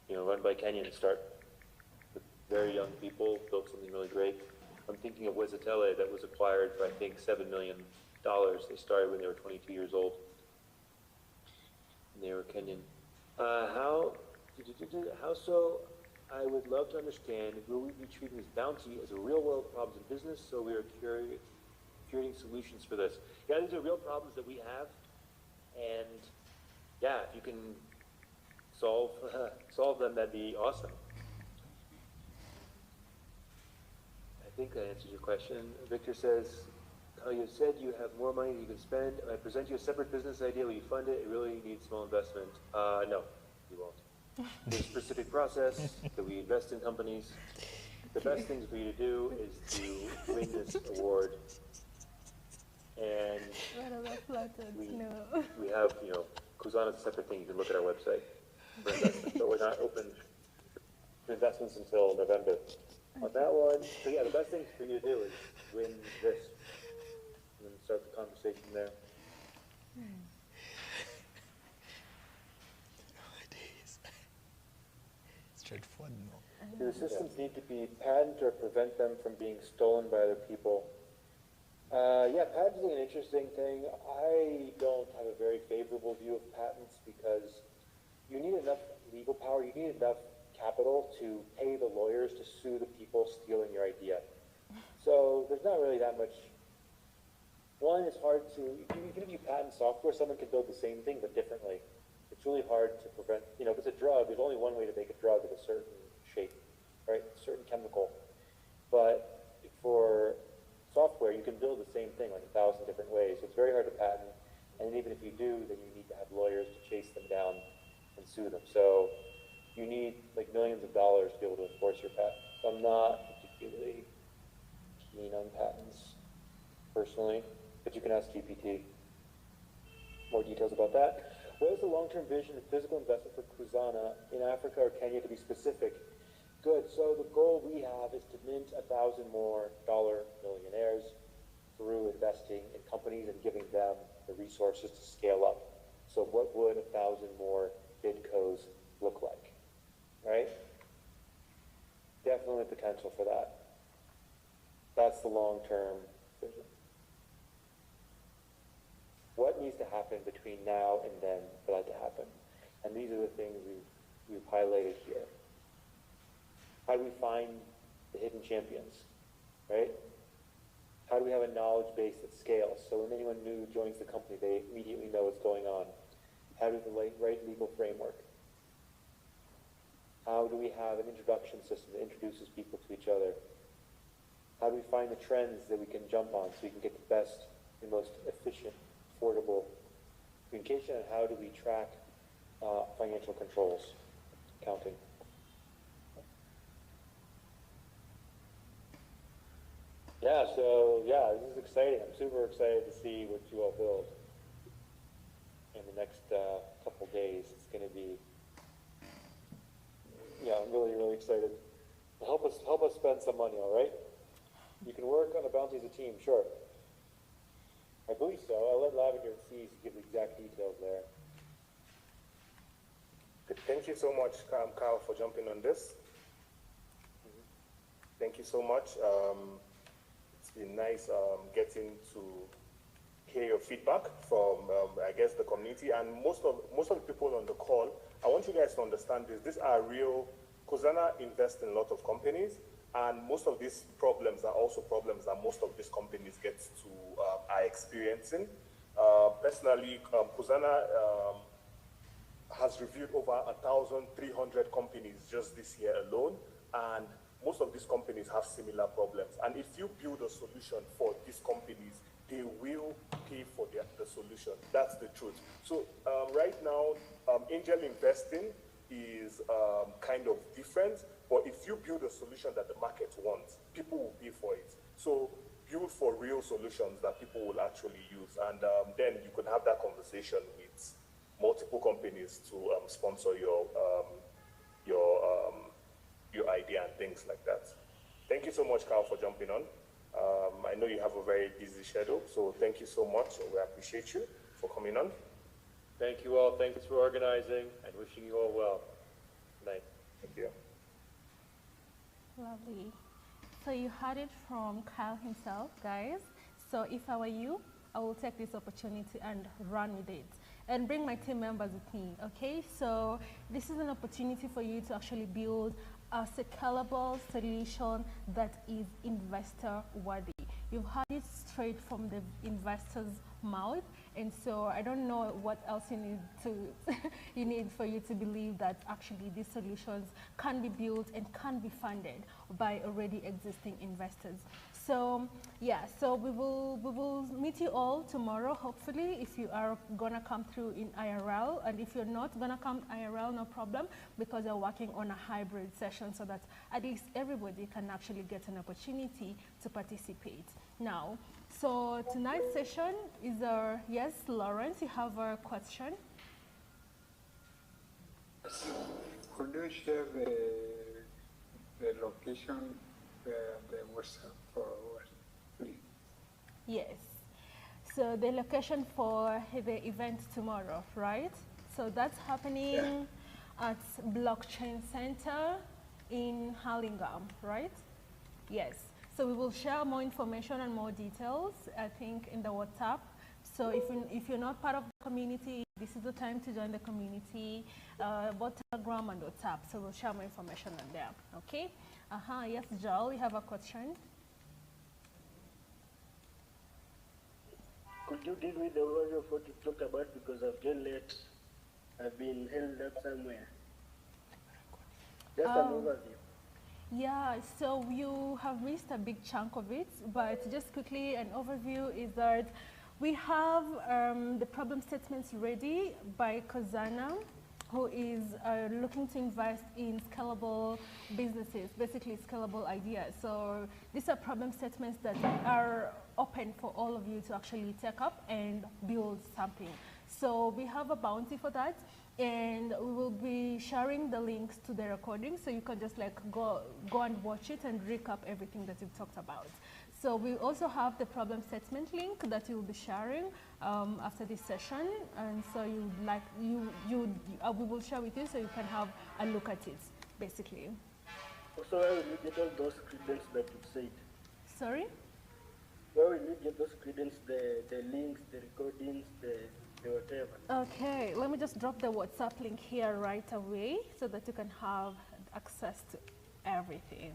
you know, run by Kenyans start with very young people, build something really great. I'm thinking of Wezatele that was acquired for, I think, $7 million. They started when they were 22 years old. And they were Kenyan. How so? I would love to understand, will we be treating this bounty as a real-world problem in business, so we are curating solutions for this? Yeah, these are real problems that we have, and yeah, if you can solve them, that'd be awesome. I think that answers your question. Victor says, you said you have more money than you can spend. I present you a separate business idea. Will you fund it? It really needs small investment. No, you won't. There's a specific process that we invest in companies. The best thing for you to do is to win this award. And we have, you know, Kuzana is a separate thing. You can look at our website for investment. But we're not open to investments until November. On that one, so yeah, the best thing for you to do is win this and then start the conversation there. Straightforward, no. Do the systems need to be patented or prevent them from being stolen by other people? Yeah, patenting is an interesting thing. I don't have a very favorable view of patents because you need enough legal power, you need enough capital to pay the lawyers to sue the people stealing your idea. So there's not really that much. One, it's hard to, even if you patent software, someone can build the same thing but differently. It's really hard to prevent, you know, if it's a drug, there's only one way to make a drug of a certain shape, right? A certain chemical. But for software, you can build the same thing like 1,000 different ways. So it's very hard to patent. And even if you do, then you need to have lawyers to chase them down and sue them. So you need like millions of dollars to be able to enforce your patent. So I'm not particularly keen on patents personally, but you can ask GPT more details about that. What is the long-term vision of physical investment for Kuzana in Africa or Kenya, to be specific? Good, so the goal we have is to mint 1,000 more dollar millionaires through investing in companies and giving them the resources to scale up. So what would 1,000 more bidcos look like, right? Definitely potential for that. That's the long-term vision. What needs to happen between now and then for that to happen? And these are the things we've highlighted here. How do we find the hidden champions, right? How do we have a knowledge base that scales? So when anyone new joins the company, they immediately know what's going on. How do we have the right legal framework? How do we have an introduction system that introduces people to each other? How do we find the trends that we can jump on so we can get the best and most efficient, affordable communication? And how do we track financial controls, accounting? Yeah, so yeah, this is exciting. I'm super excited to see what you all build in the next couple days. It's going to be, yeah, I'm really, really excited. Help us spend some money, all right? You can work on the bounty as a team, sure. I believe so. I'll let Lavender and C's give the exact details there. Thank you so much, Kyle, for jumping on this. Thank you so much. It's been nice getting to hear your feedback from, I guess, the community and most of the people on the call. I want you guys to understand this. These are real. Kuzana invests in a lot of companies, and most of these problems are also problems that most of these companies are experiencing. Personally, Kuzana has reviewed over 1,300 companies just this year alone, and most of these companies have similar problems. And if you build a solution for these companies, they will pay for the solution. That's the truth. So right now, angel investing is kind of different, but if you build a solution that the market wants, people will pay for it. So build for real solutions that people will actually use, and then you could have that conversation with multiple companies to sponsor your idea and things like that. Thank you so much, Carl, for jumping on. I know you have a very busy schedule, so thank you so much. We appreciate you for coming on. Thank you all. Thanks for organizing and wishing you all well. Good night. Thank you. Lovely. So you heard it from Kyle himself, guys. So if I were you, I will take this opportunity and run with it and bring my team members with me, okay? So this is an opportunity for you to actually build a scalable solution that is investor worthy. You've heard it straight from the investor's mouth, and so I don't know what else you need to you need for you to believe that actually these solutions can be built and can be funded by already existing investors. So yeah, so we will meet you all tomorrow, hopefully, if you are gonna come through in IRL, and if you're not gonna come IRL, no problem, because we're working on a hybrid session so that at least everybody can actually get an opportunity to participate. Now, so tonight's session is our, yes, Lawrence, you have a question? Could you share the location, the WhatsApp for us, please? Yes. So the location for the event tomorrow, right? So that's happening at Blockchain Center in Hurlingham, right? Yes. So we will share more information and more details, I think, in the WhatsApp. So if you're not part of the community, this is the time to join the community, both Telegram and WhatsApp. So we'll share more information on there, okay? Yes, Joel, you have a question? Could you deal with the overview of what you talked about, because I've joined late, I've been held up somewhere. Just an overview. Yeah, so you have missed a big chunk of it, but just quickly, an overview is that we have the problem statements ready by Kuzana, who is looking to invest in scalable businesses, basically scalable ideas. So these are problem statements that are open for all of you to actually take up and build something. So we have a bounty for that, and we will be sharing the links to the recording, so you can just like go and watch it and recap everything that we've talked about. So we also have the problem statement link that you will be sharing after this session, and so we will share with you so you can have a look at it, basically. So where will you get all those credits that you said? Sorry? Where will you get those credits, the links, the recordings, the whatever? Okay, let me just drop the WhatsApp link here right away so that you can have access to everything.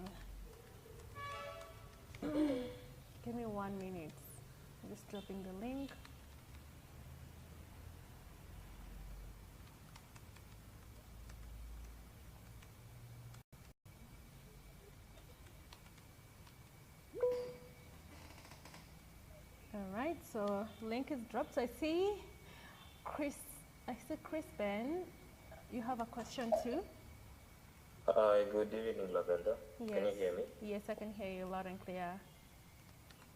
Give me 1 minute. I'm just dropping the link. All right, so link is dropped. So I see Chris Ben, you have a question too? Good evening, Lavender. Yes. Can you hear me? Yes, I can hear you loud and clear.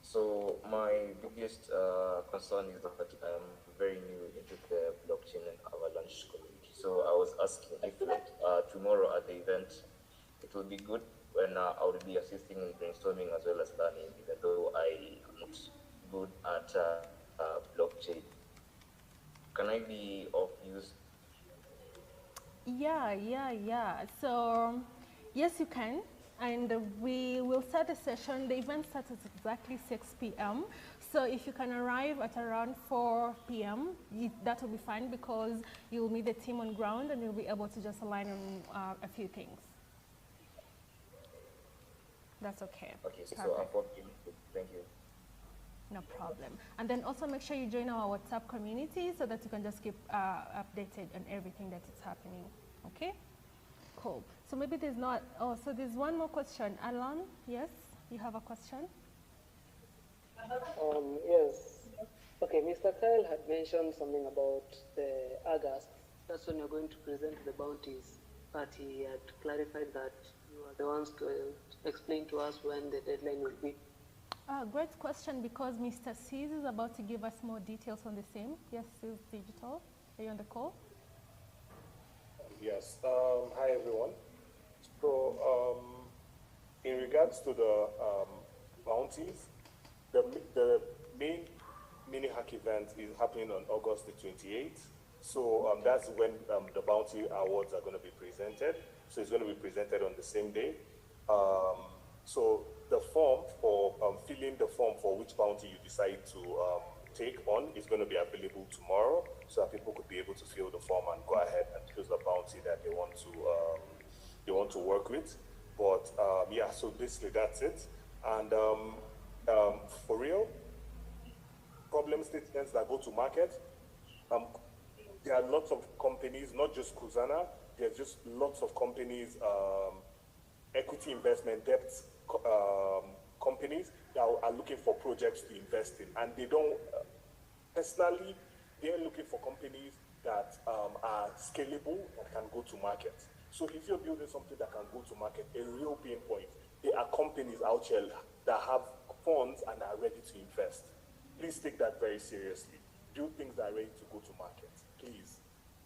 So my biggest concern is that I'm very new into the blockchain and Avalanche community. So I was asking if tomorrow at the event, it would be good when I would be assisting in brainstorming as well as learning, even though I am not good at blockchain. Can I be of use? Yeah. So, yes, you can. And we will start the session. The event starts at exactly 6 p.m. So if you can arrive at around 4 p.m., that will be fine, because you'll meet the team on ground and you'll be able to just align on a few things. That's okay. Okay, so Perfect. at 4 p.m. Thank you. No problem. And then also make sure you join our WhatsApp community so that you can just keep updated on everything that is happening. Okay? Cool. So maybe there's not, oh, so there's one more question. Alan, yes, you have a question? Yes. Okay, Mr. Kyle had mentioned something about the August. That's when you're going to present the bounties, but he had clarified that you are the ones to explain to us when the deadline will be. Great question, because Mr. Seas is about to give us more details on the same. Yes, Seas Digital, are you on the call? Yes. Hi, everyone. So, in regards to the bounties, the main mini hack event is happening on August the 28th. So that's when the bounty awards are going to be presented. So it's going to be presented on the same day. So the form for filling the form for which bounty you decide to take on is going to be available tomorrow, so that people could be able to fill the form and go ahead and choose the bounty that they want to work with. But yeah, so basically that's it. And for real, problem statements that go to market, there are lots of companies, not just Kuzana, there's just lots of companies, equity investment debt companies that are looking for projects to invest in. And they don't, personally, they're looking for companies that are scalable and can go to market. So if you're building something that can go to market, a real pain point, there are companies out here that have funds and are ready to invest. Please take that very seriously. Do things that are ready to go to market, please.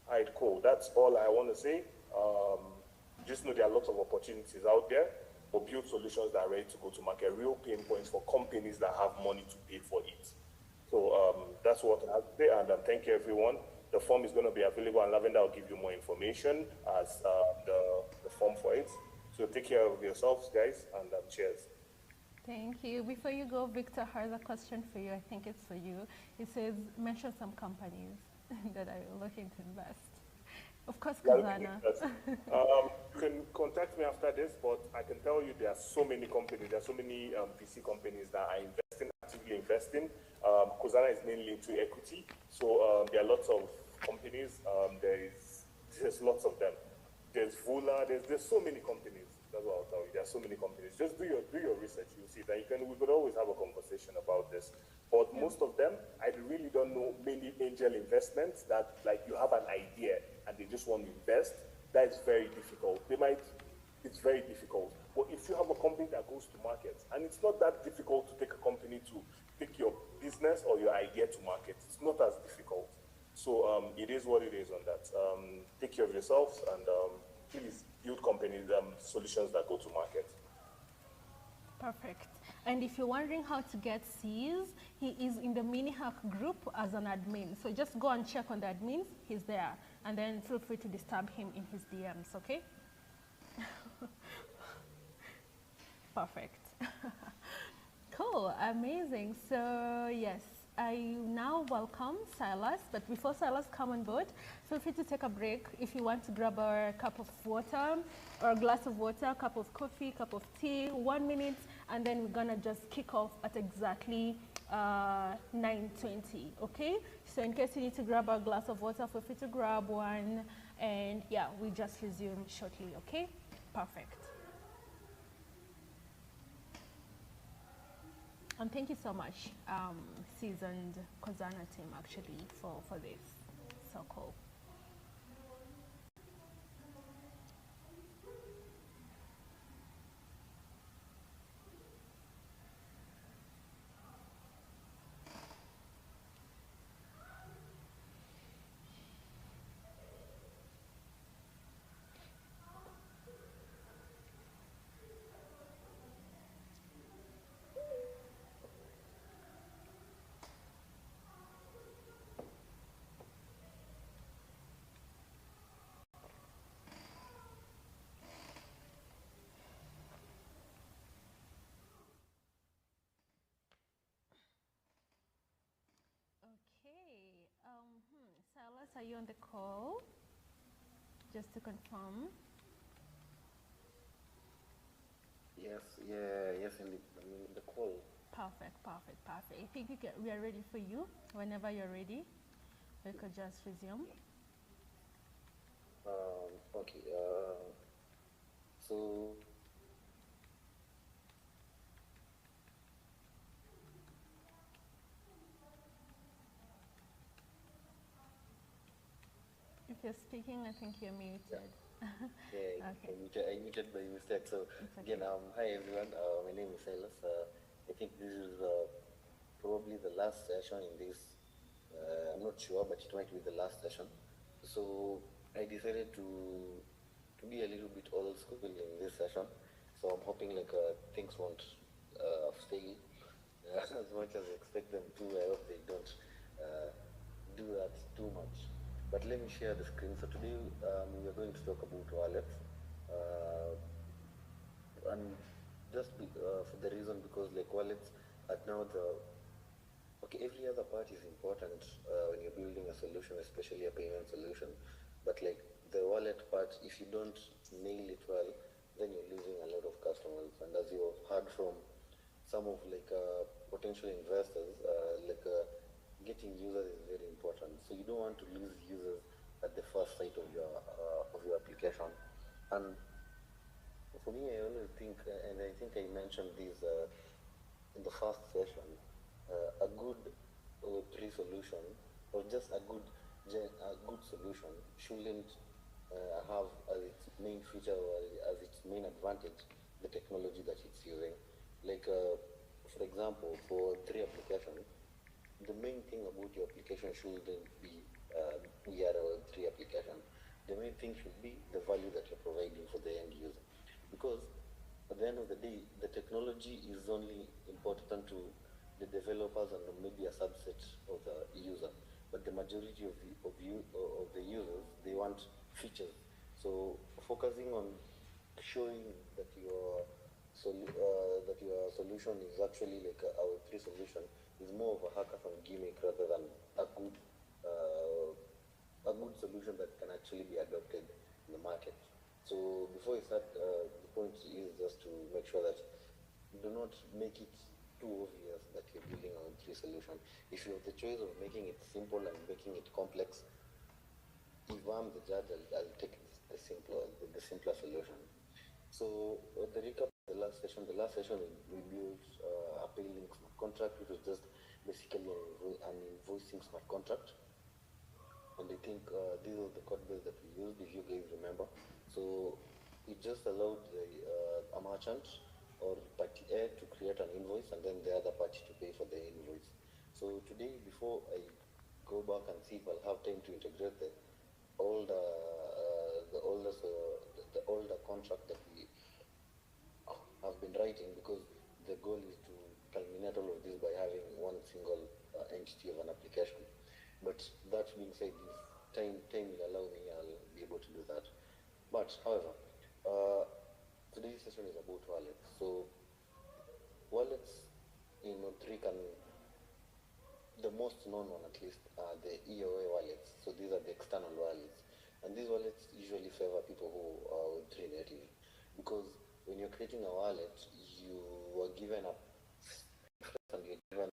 All right, cool. That's all I want to say. Just know there are lots of opportunities out there, but build solutions that are ready to go to market, real pain points for companies that have money to pay for it. So that's what I have to say, and thank you, everyone. The form is going to be available, and Lavender will give you more information as the form for it. So take care of yourselves, guys, and cheers. Thank you. Before you go, Victor has a question for you. I think it's for you. It says, mention some companies that are looking to invest. Of course, Kuzana. You can contact me after this, but I can tell you there are so many companies, there are so many VC companies that are actively investing. Kuzana is mainly into equity, so there are lots of companies. There's lots of them. There's Vula. There's so many companies. That's what I'll tell you. There are so many companies. Just do your research. You'll see that we could always have a conversation about this. But most of them, I really don't know many angel investments that, like, you have an idea and they just want to invest. That is very difficult. It's very difficult. But if you have a company that goes to market, and it's not that difficult to take a company to take your business or your idea to market. It's not as difficult. So it is what it is on that. Take care of yourselves, and please build companies, solutions that go to market. Perfect. And if you're wondering how to get Seas, he is in the mini hack group as an admin. So just go and check on the admins. He's there. And then feel free to disturb him in his DMs, okay? Perfect. Cool, amazing. So yes, I now welcome Silas, but before Silas come on board, feel free to take a break. If you want to grab a cup of water or a glass of water, cup of coffee, cup of tea, 1 minute, and then we're gonna just kick off at exactly 9:20, okay? So in case you need to grab a glass of water, feel free to grab one, and yeah, we just resume shortly, okay? Perfect. And thank you so much, seasoned Kuzana team, actually, for this. So cool. Silas, are you on the call? Just to confirm. Yes, indeed. I'm in the call. Perfect. I think we are ready for you. Whenever you're ready, we could just resume. Okay. So If you're speaking, I think you're muted. yeah, Okay. I muted by mistake. So It's okay. again, hi everyone. My name is Sylus. I think this is probably the last session in this. I'm not sure, but it might be the last session. So I decided to be a little bit old school in this session. So I'm hoping like things won't fail as much as I expect them to. I hope they don't do that too much. But let me share the screen. So today we are going to talk about wallets. And just for the reason because like wallets are now okay, every other part is important when you're building a solution, especially a payment solution. But like the wallet part, if you don't nail it well, then you're losing a lot of customers. And as you have heard from some of like potential investors, getting users is very important. So you don't want to lose users at the first sight of your application. And for me, I always think, and I think I mentioned this in the first session, a good Web3 solution, or just a good solution, shouldn't have as its main feature or as its main advantage the technology that it's using. Like, for example, for 3 applications, the main thing about your application shouldn't be we are a Web3 application. The main thing should be the value that you're providing for the end user. Because at the end of the day, the technology is only important to the developers and maybe a subset of the user. But the majority of the users, they want features. So focusing on showing that your solution is actually like a Web3 solution is more of a hackathon gimmick rather than a good solution that can actually be adopted in the market. So before you start, the point is just to make sure that do not make it too obvious that you're building a Web3 solution. If you have the choice of making it simple and making it complex, if I'm the judge, I'll take the simpler solution. So the recap of the last session we built a pay-link smart contract, which was just basically an invoicing smart contract. And I think this was the code base that we used, if you guys remember. So it just allowed a merchant or party A to create an invoice and then the other party to pay for the invoice. So today, before I go back and see if I'll have time to integrate the older contract that we have been writing, because the goal is to culminate all of this by having one single entity of an application. But that being said, if time will allow me, I'll be able to do that. But however, today's session is about wallets. So wallets in Web3 the most known one at least are the EOA wallets. So these are the external wallets. And these wallets usually favor people who are Web3 native, because when you're creating a wallet, you are given a and you're given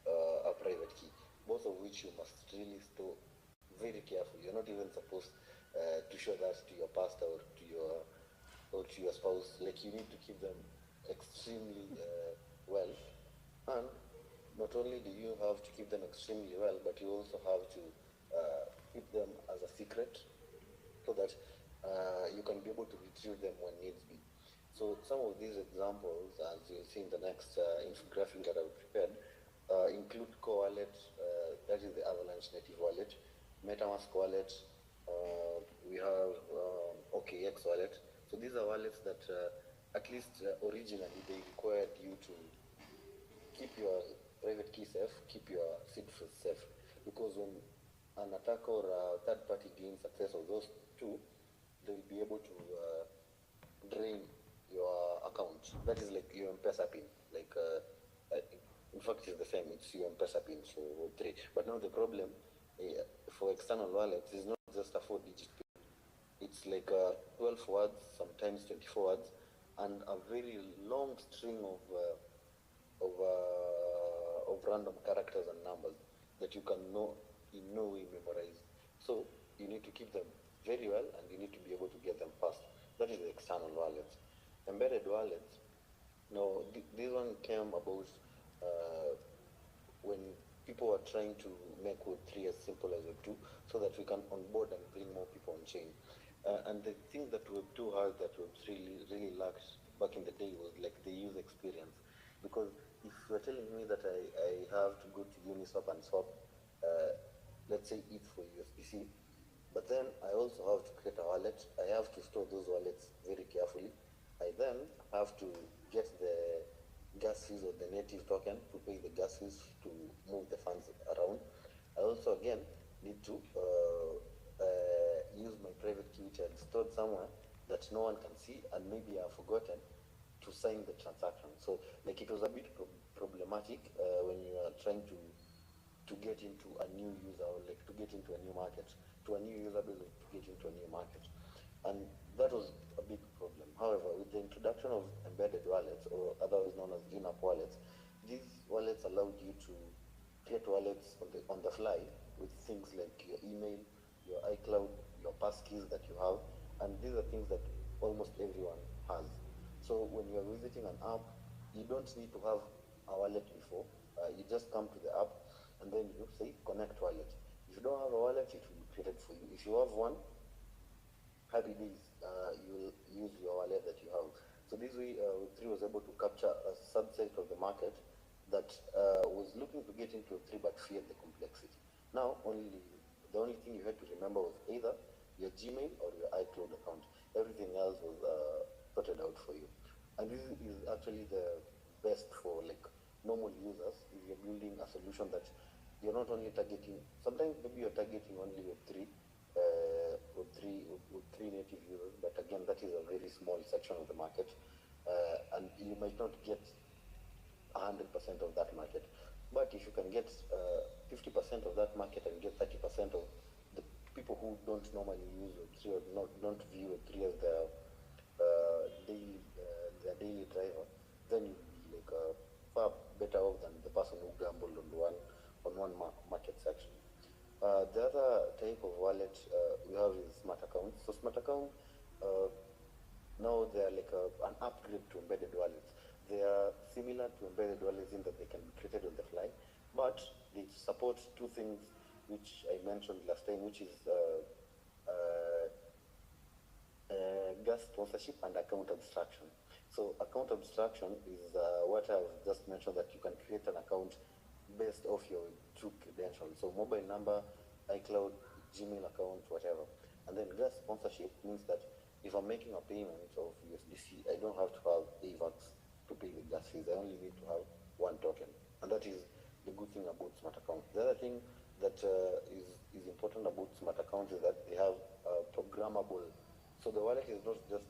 a private key, both of which you must really store very carefully. You're not even supposed to show that to your pastor or to your spouse. Like, you need to keep them extremely well. And not only do you have to keep them extremely well, but you also have to keep them as a secret so that you can be able to retrieve them when needs be. So some of these examples, as you'll see in the next infographic that I've prepared, include Co-Wallet, that is the Avalanche native wallet, MetaMask wallet, we have OKX wallet. So these are wallets that at least originally they required you to keep your private key safe, keep your seed phrase safe, because when an attacker or a third party gains access of those two, they'll be able to drain your account. That is like your Pesa pin. Like, in fact, it's the same. It's your Pesa pin, so 3. But now the problem for external wallets is not just a 4-digit pin. It's like 12 words, sometimes 24 words, and a very long string of random characters and numbers that you can in no way memorize. So you need to keep them very well, and you need to be able to get them fast. That is the external wallets. Embedded wallets, no, this one came about when people were trying to make Web3 as simple as Web2 so that we can onboard and bring more people on chain. And the thing that Web2 has that Web3 really lacked back in the day was like the user experience. Because if you're telling me that I have to go to Uniswap and swap, let's say ETH for USDC, but then I also have to create a wallet. I have to store those wallets very carefully. I then have to get the gas fees or the native token to pay the gas fees to move the funds around. I also again need to use my private key which I stored somewhere that no one can see, and maybe I've forgotten to sign the transaction. So like it was a bit problematic when you are trying to get into a new user or like to get into a new market, to a new user base, to get into a new market. And that was a big problem. However, with the introduction of embedded wallets, or otherwise known as in-app wallets, these wallets allowed you to create wallets on the fly with things like your email, your iCloud, your passkeys that you have, and these are things that almost everyone has. So when you're visiting an app, you don't need to have a wallet before. You just come to the app and then you say connect wallet. If you don't have a wallet, it will be created for you. If you have one, happy days, you will use your wallet that you have. So this way, Web3 was able to capture a subset of the market that was looking to get into Web3 but feared the complexity. Now, the only thing you had to remember was either your Gmail or your iCloud account. Everything else was sorted out for you. And this is actually the best for like normal users if you're building a solution that you're not only targeting, sometimes maybe you're targeting only Web3 native users, but again, that is a very small section of the market, and you might not get 100% of that market. But if you can get 50% of that market and get 30% of the people who don't normally use Web3 or don't view Web3 as their daily driver, then you'll be like far better off than the person who gambled on one market section. The other type of wallet we have is smart accounts. So smart account, now they're like an upgrade to embedded wallets. They are similar to embedded wallets in that they can be created on the fly, but they support two things which I mentioned last time, which is gas sponsorship and account abstraction. So account abstraction is what I've just mentioned, that you can create an account based off your true credentials. So mobile number, iCloud, Gmail account, whatever. And then gas sponsorship means that if I'm making a payment of USDC, I don't have to have AVAX to pay the gas fees. I only need to have one token. And that is the good thing about smart accounts. The other thing that is important about smart accounts is that they have programmable. So the wallet is not just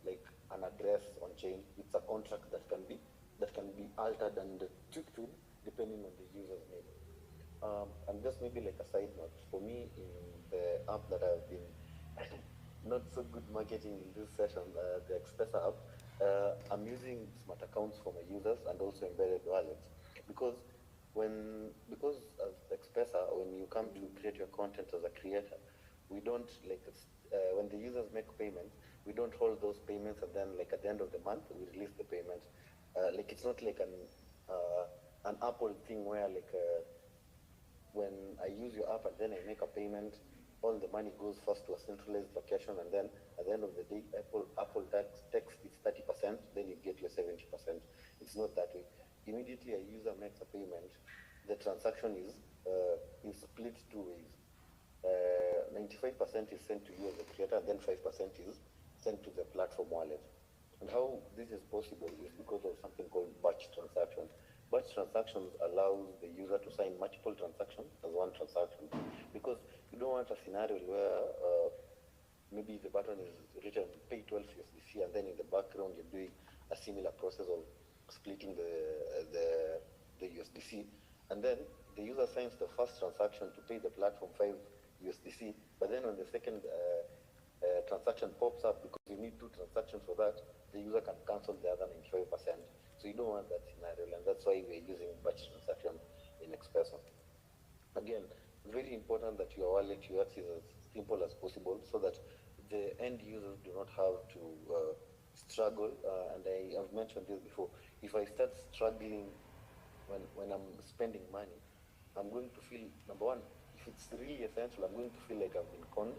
like an address on chain. It's a contract that can be altered and tweaked with depending on the user's need. And just maybe like a side note, for me in the app that I've been not so good marketing in this session, the Pesa app, I'm using smart accounts for my users and also embedded wallets, because as Pesa, when you come to create your content as a creator, we don't like when the users make payments, we don't hold those payments and then like at the end of the month we release the payment. Like it's not like an Apple thing where like when I use your app and then I make a payment, all the money goes first to a centralized location, and then at the end of the day, Apple takes its 30%, then you get your 70%. It's not that way. Immediately a user makes a payment, the transaction is split two ways. 95% is sent to you as a creator, then 5% is sent to the platform wallet. And how this is possible is because of something called batch transactions. Batch transactions allows the user to sign multiple transactions as one transaction, because you don't want a scenario where maybe the button is written pay 12 USDC and then in the background you're doing a similar process of splitting the USDC, and then the user signs the first transaction to pay the platform 5 USDC, but then when the second transaction pops up, because you need 2 transactions for that, the user can cancel the other 95%. So you don't want that scenario, and that's why we're using batch transaction in Expresso. Again, very important that your wallet UX is as simple as possible, so that the end users do not have to struggle, and I have mentioned this before. If I start struggling when I'm spending money, I'm going to feel, number one, if it's really essential, I'm going to feel like I've been conned.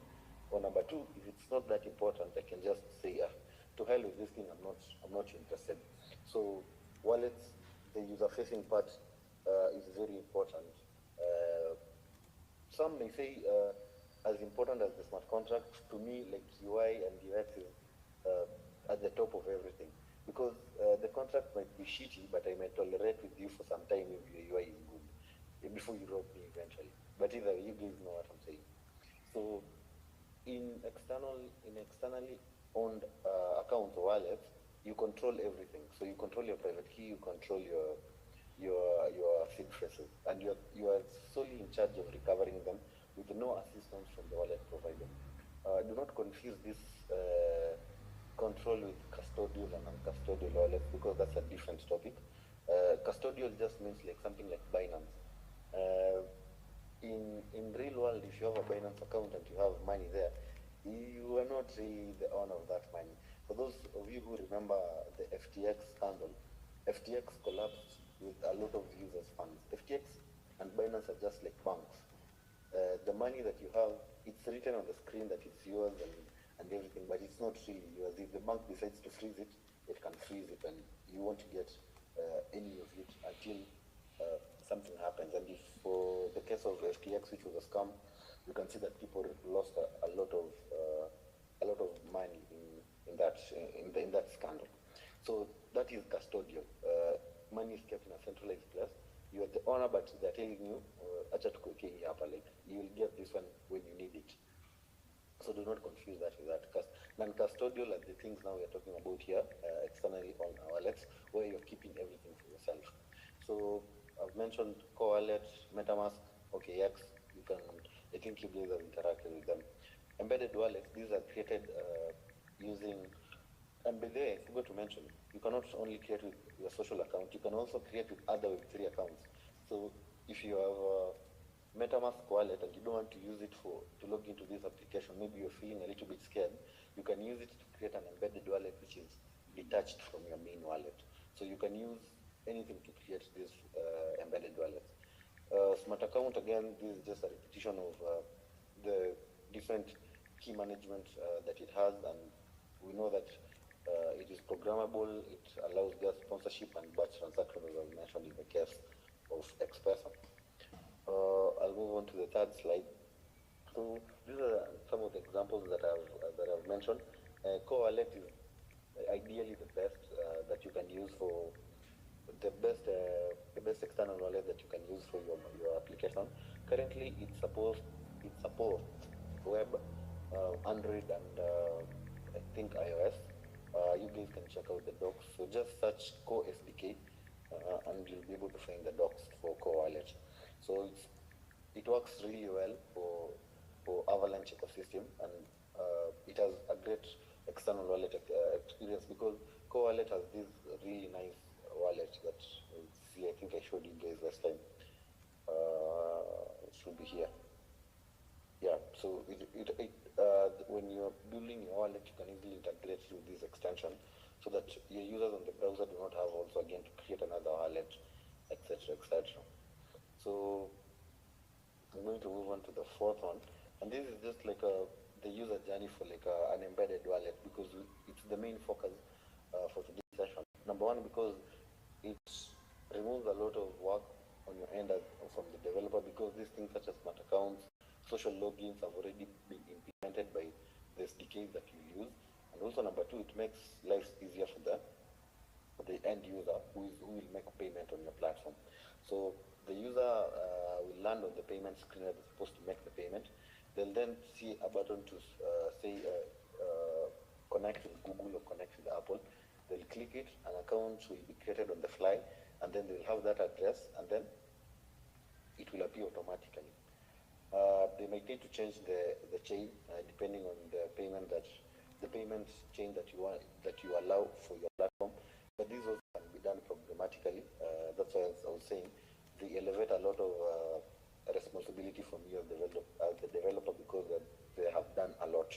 Or number two, if it's not that important, I can just say, to hell with this thing, I'm not interested. So wallets, the user-facing part is very important. Some may say as important as the smart contract. To me, like UI and UX is at the top of everything, because the contract might be shitty, but I might tolerate with you for some time if your UI is good, before you rob me eventually. But either you guys know what I'm saying. So in externally owned accounts or wallets, you control everything. So you control your private key, you control your seed phrases, and you are solely in charge of recovering them with no assistance from the wallet provider. Do not confuse this control with custodial and non-custodial wallets, because that's a different topic. Custodial just means like something like Binance. In real world, if you have a Binance account and you have money there, you are not really the owner of that money. For those of you who remember the FTX scandal, FTX collapsed with a lot of users' funds. FTX and Binance are just like banks. The money that you have, it's written on the screen that it's yours and everything, but it's not really yours. If the bank decides to freeze it, it can freeze it, and you won't get any of it until something happens. And if for the case of FTX, which was a scam, you can see that people lost a lot of money in that scandal. So that is custodial. Money is kept in a centralized place. You are the owner, but they're telling you, you will get this one when you need it. So do not confuse that with that. Non-custodial are the things now we are talking about here, externally on our wallets, where you're keeping everything for yourself. So I've mentioned Cohort, MetaMask, OKX. I think you guys have interacted with them. Embedded wallets, these are created using, and by the way, I forgot to mention, you cannot only create with your social account, you can also create with other Web3 accounts. So if you have a MetaMask wallet and you don't want to use it to log into this application, maybe you're feeling a little bit scared, you can use it to create an embedded wallet which is detached from your main wallet. So you can use anything to create this embedded wallet. Smart account, again, this is just a repetition of the different key management that it has, and we know that it is programmable, it allows gas sponsorship and batch transactions, as I mentioned in the case of Pesa. I'll move on to the third slide. So these are some of the examples that I've mentioned. Cohort is ideally the best that you can use for the best external wallet that you can use for your application. Currently, it supports web, Android, and I think iOS. You guys can check out the docs. So just search Core SDK, and you'll be able to find the docs for Cohort. So it works really well for Avalanche ecosystem, and it has a great external wallet experience, because Cohort has this really nice wallet that I think I showed you guys last time. It should be here. Yeah, so when you're building your wallet, you can easily integrate with this extension so that your users on the browser do not have also again to create another wallet, etc., etc. So I'm going to move on to the fourth one, and this is just like the user journey for like an embedded wallet, because it's the main focus for today's session. Number one, because it removes a lot of work on your end from the developer, because these things such as smart accounts, social logins have already been implemented by the SDKs that you use. And also number two, it makes life easier for the end user who will make payment on your platform. So the user will land on the payment screen that is supposed to make the payment. They'll then see a button to say connect with Google or connect with Apple. They'll click it, an account will be created on the fly, and then they'll have that address, and then it will appear automatically. They might need to change the chain depending on the payment chain that you allow for your platform. But these also can be done programmatically. That's why I was saying they elevate a lot of responsibility from you as the developer, because they have done a lot.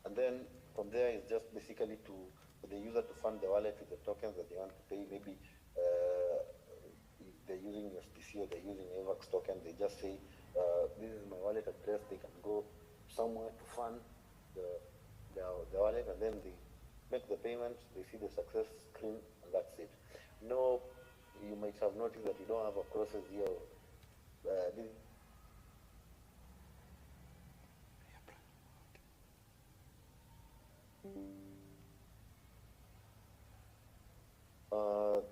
And then from there is just basically for the user to fund the wallet with the tokens that they want to pay. Maybe if they're using USDC or they're using AVAX token, they just say, this is my wallet address. They can go somewhere to fund the wallet, and then they make the payment, they see the success screen, and that's it. No, you might have noticed that you don't have a process here.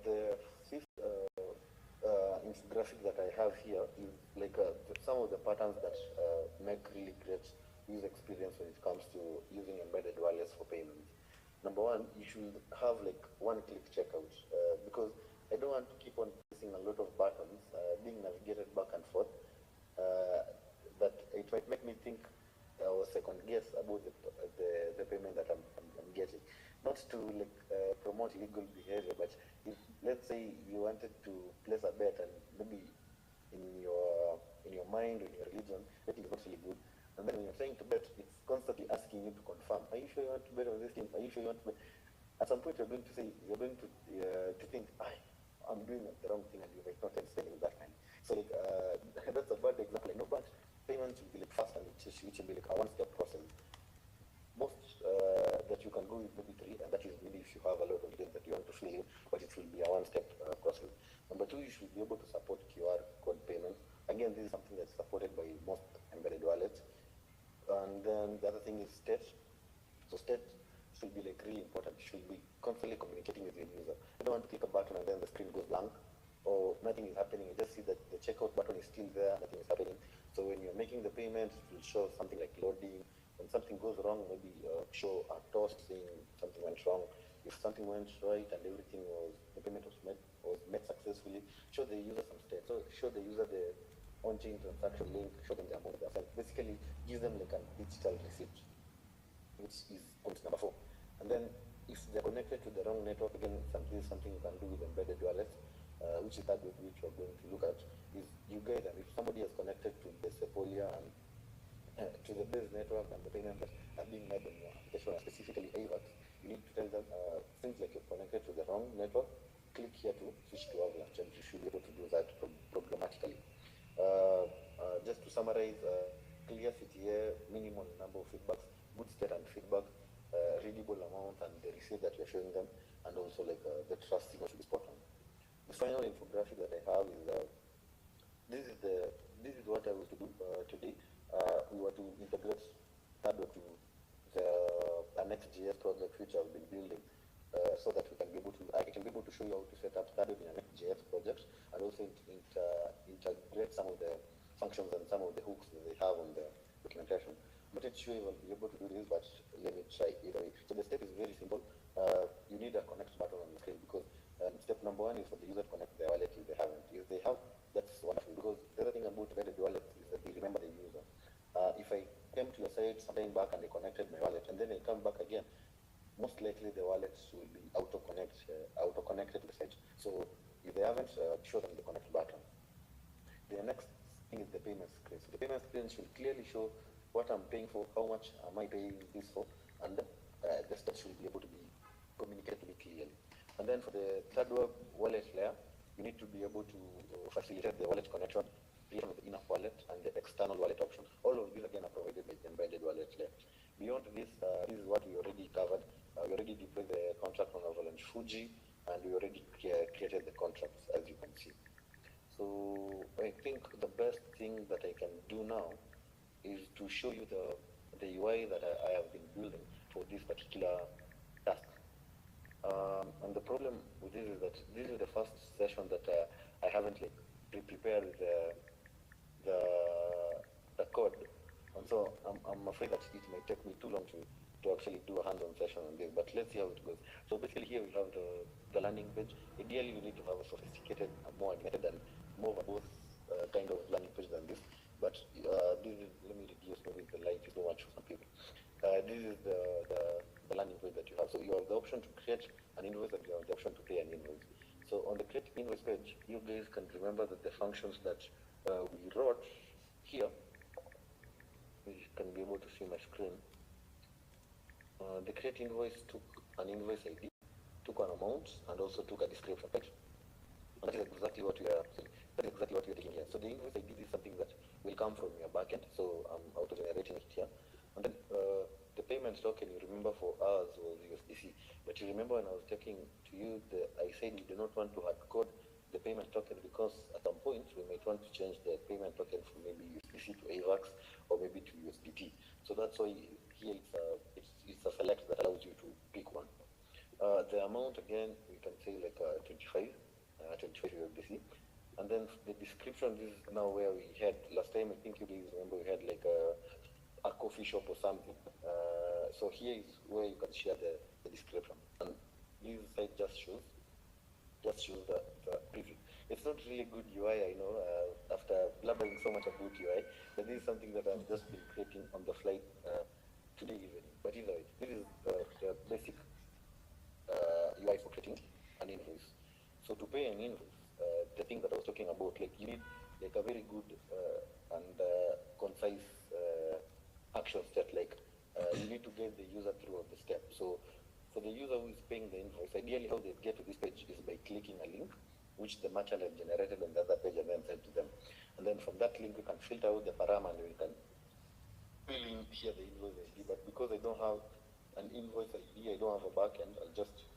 The fifth infographic that I have here is like some of the patterns that make really great user experience when it comes to using embedded wallets for payments. Number one, you should have like one-click checkout because I don't want to keep on pressing a lot of buttons, being navigated back and forth. That it might make me think or second guess about the payment that I'm getting. Not to like promote illegal behavior, but if let's say you wanted to place a bet and maybe in your mind, in your religion, betting is not really good. And then when you're trying to bet, it's constantly asking you to confirm. Are you sure you want to bet on this thing? Are you sure you want to bet? At some point, you're going to think, I'm doing the wrong thing, and you might not end spending that money. So like, that's a bad example. I know, but payments will be like fast and which will be like a one-step process. Most that you can go with maybe 3, and that is maybe if you have a lot of data that you want to fill in, but it will be a one-step process. Number 2, you should be able to support QR code payments. Again, this is something that's supported by most embedded wallets. And then the other thing is state. So state should be like really important. You should be constantly communicating with your user. You don't want to click a button and then the screen goes blank or nothing is happening. You just see that the checkout button is still there, nothing is happening. So when you're making the payment, it will show something like loading. When something goes wrong, maybe show a toast saying something went wrong. If something went right and everything the payment was met successfully, show the user some state. So show the user the on-chain transaction link, show them the amount they have. Basically, give them like a digital receipt, which is point number 4. And then if they're connected to the wrong network, again, something you can do with embedded wallets, which is that which we're going to look at, is you guys, and if somebody is connected to the Sepolia and to the base network and the payments that are being made on your application, specifically AVAX, you need to tell them things like you're connected to the wrong network, click here to switch to Avalanche, and you should be able to do that programmatically. Just to summarize, clear CTA, minimal number of feedbacks, good state and feedback, readable amount, and the receipt that you're showing them, and also like the trust signal should be spot on. The final infographic that I have is this is what I was to do today. We were to integrate Thirdweb to the Next.js project which I've been building, so that I can be able to show you how to set up Thirdweb in a Next.js project, and also integrate some of the functions and some of the hooks that they have on the documentation. I'm not sure I'll be able to do this, but let me try either way. So the step is very simple. You need a connect button on the screen because step number 1 is for the user to connect their wallet if they haven't. If they have, that's wonderful, because the other thing about embedded wallet is that they remember the user. If I came to your site sometime back and I connected my wallet and then I come back again, most likely the wallets will be auto-connected to the site. So if they haven't, show them the connect button. The next thing is the payment screen. So the payment screen should clearly show what I'm paying for, how much am I paying this for, and the steps should be able to be communicated clearly. And then for the Thirdweb wallet layer, you need to be able to facilitate the wallet connection, creation of the inner wallet, and the external wallet option. All of these again are provided by the embedded wallet layer. Beyond this, this is what we already covered. We already deployed the contract on Avalanche Fuji, and we already created the contracts, as you can see. So I think the best thing that I can do now is to show you the UI that I have been building for this particular task. And the problem with this is that this is the first session that I haven't like prepared the code, and so I'm afraid that it might take me too long to actually do a hands-on session on this. But let's see how it goes. So basically, here we have the landing page. Ideally, we need to have a sophisticated, more animated, and more verbose kind of landing page than this. But this is, let me reduce maybe the light is too much for some people. This is the landing page that you have. So you have the option to create an invoice and you have the option to pay an invoice. So on the create invoice page, you guys can remember that the functions that we wrote here, you can be able to see my screen. the create invoice took an invoice ID, took an amount, and also took a description, right? And that is exactly what we are taking here. So the invoice ID is something that will come from your backend. So I'm auto-generating it here. And then the payment token, you remember for us was USDC. But you remember when I was talking to you, I said we do not want to hard code the payment token because at some point we might want to change the payment token from maybe USDC to AVAX or maybe to USDT. So that's why here it's a select that allows you to pick one. The amount again, we can say like 25 USDC. And then the description, this is now where we had, last time I think you guys remember we had like a coffee shop or something. So here is where you can share the description. And this site just shows the preview. It's not really good UI, I know, after blabbering so much about UI, but this is something that I've just been creating on the fly today evening. But either way, this is the basic UI for creating an invoice. So to pay an invoice, the thing that I was talking about, like you need like a very good and concise action step. Like you need to get the user through the step. So for the user who is paying the invoice, ideally how they get to this page is by clicking a link, which the merchant has generated on the other page and then sent to them. And then from that link, we can filter out the param and we can fill in here the invoice ID. But because I don't have an invoice ID, I don't have a backend, I'll just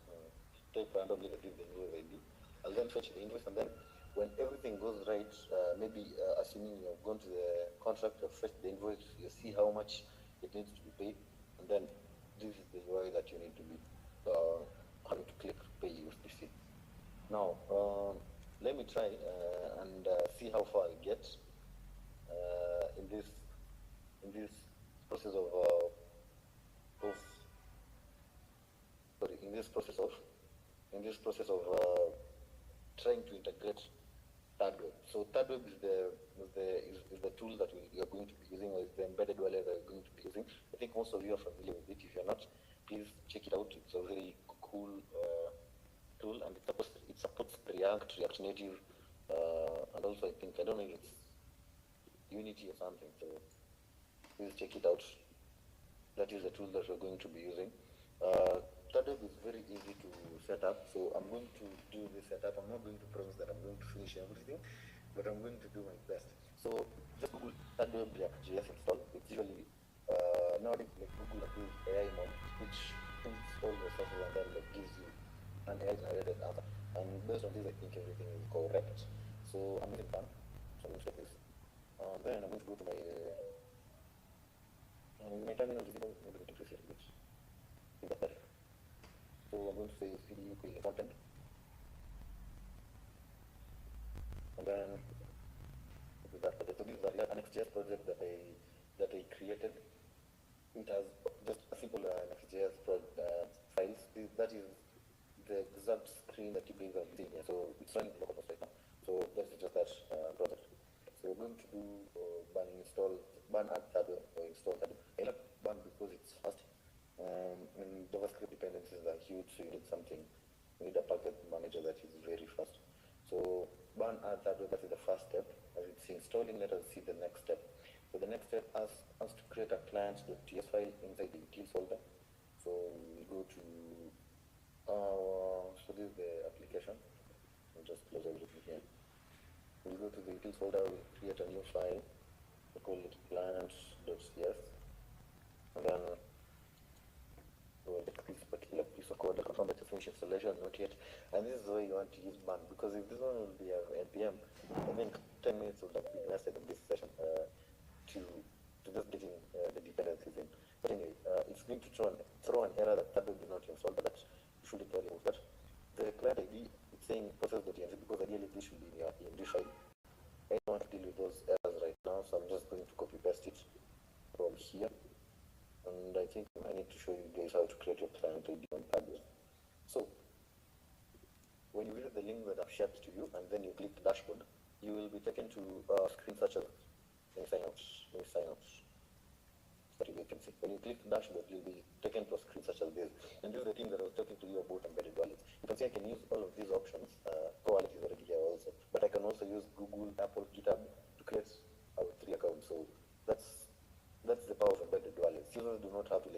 type randomly that is the invoice ID. I'll then fetch the invoice, and then when everything goes right, maybe assuming you have gone to the contract, fetched the invoice, you see how much it needs to be paid, and then this is the UI that you need to be having to click pay USDC. Now, let me try and see how far I get in this process of trying to integrate Thirdweb. So Thirdweb is the tool that we are going to be using, or is the embedded wallet that we're going to be using. I think most of you are familiar with it. If you're not, please check it out. It's a very cool tool, and it supports React Native, and also I don't know if it's Unity or something. So please check it out. That is the tool that we're going to be using. Thirdweb is very easy to set up, so I'm going to do the setup. I'm not going to promise that I'm going to finish everything, but I'm going to do my best. So just Google Thirdweb React.js install. It's usually nowadays like Google AI mode, which pulls all the software and then like gives you an AI-generated answer. And based on this, I think everything is correct. So I'm using done. So I'm going to check this. Then I'm going to go to my terminal visible. Maybe we can increase it a bit. Is that better? So I'm going to say cd content, and then that. So this is an Next.js project that I created. It has just a simple Next.js files. That is the exact screen that you guys are seeing here. So it's running localhost right now. So that's just that project. So we're going to do ban add Thirdweb or install Thirdweb. I like ban because it's fast. And JavaScript dependencies are huge, so you need a package manager that is very fast. So ban add Thirdweb, that is the first step. As it's installing, let us see the next step. So the next step asks us to create a client.ts file inside the utils folder. So we go to so this is the application. We'll just close everything here. We'll go to the utils folder, we'll create a new file. We call it client.ts, and then this particular piece of code that confirm that you finish installation, not yet. And this is why you want to use ban, because if this one will be NPM, I think 10 minutes would have been invested in this session to just getting the dependencies in. But anyway, it's going to throw an error that will be not installed, but that should tell you that the client ID is saying process.env, because ideally this should be in your EMD file. I don't want to deal with those errors right now, so I'm just going to copy paste it from here. And I think I need to show you guys how to create your client ID on Thirdweb. So when you visit the link that I've shared to you and then you click the dashboard, you will be taken to a screen such as sign out. So you can see. When you click the dashboard, you'll be taken to a screen such as this. And this is the thing that I was talking to you about embedded wallets. You can see I can use all of these options. Cohort is already here also, but I can also use Google, Apple, GitHub to create our 3 accounts. So that's the power of embedded wallets. Users do not have to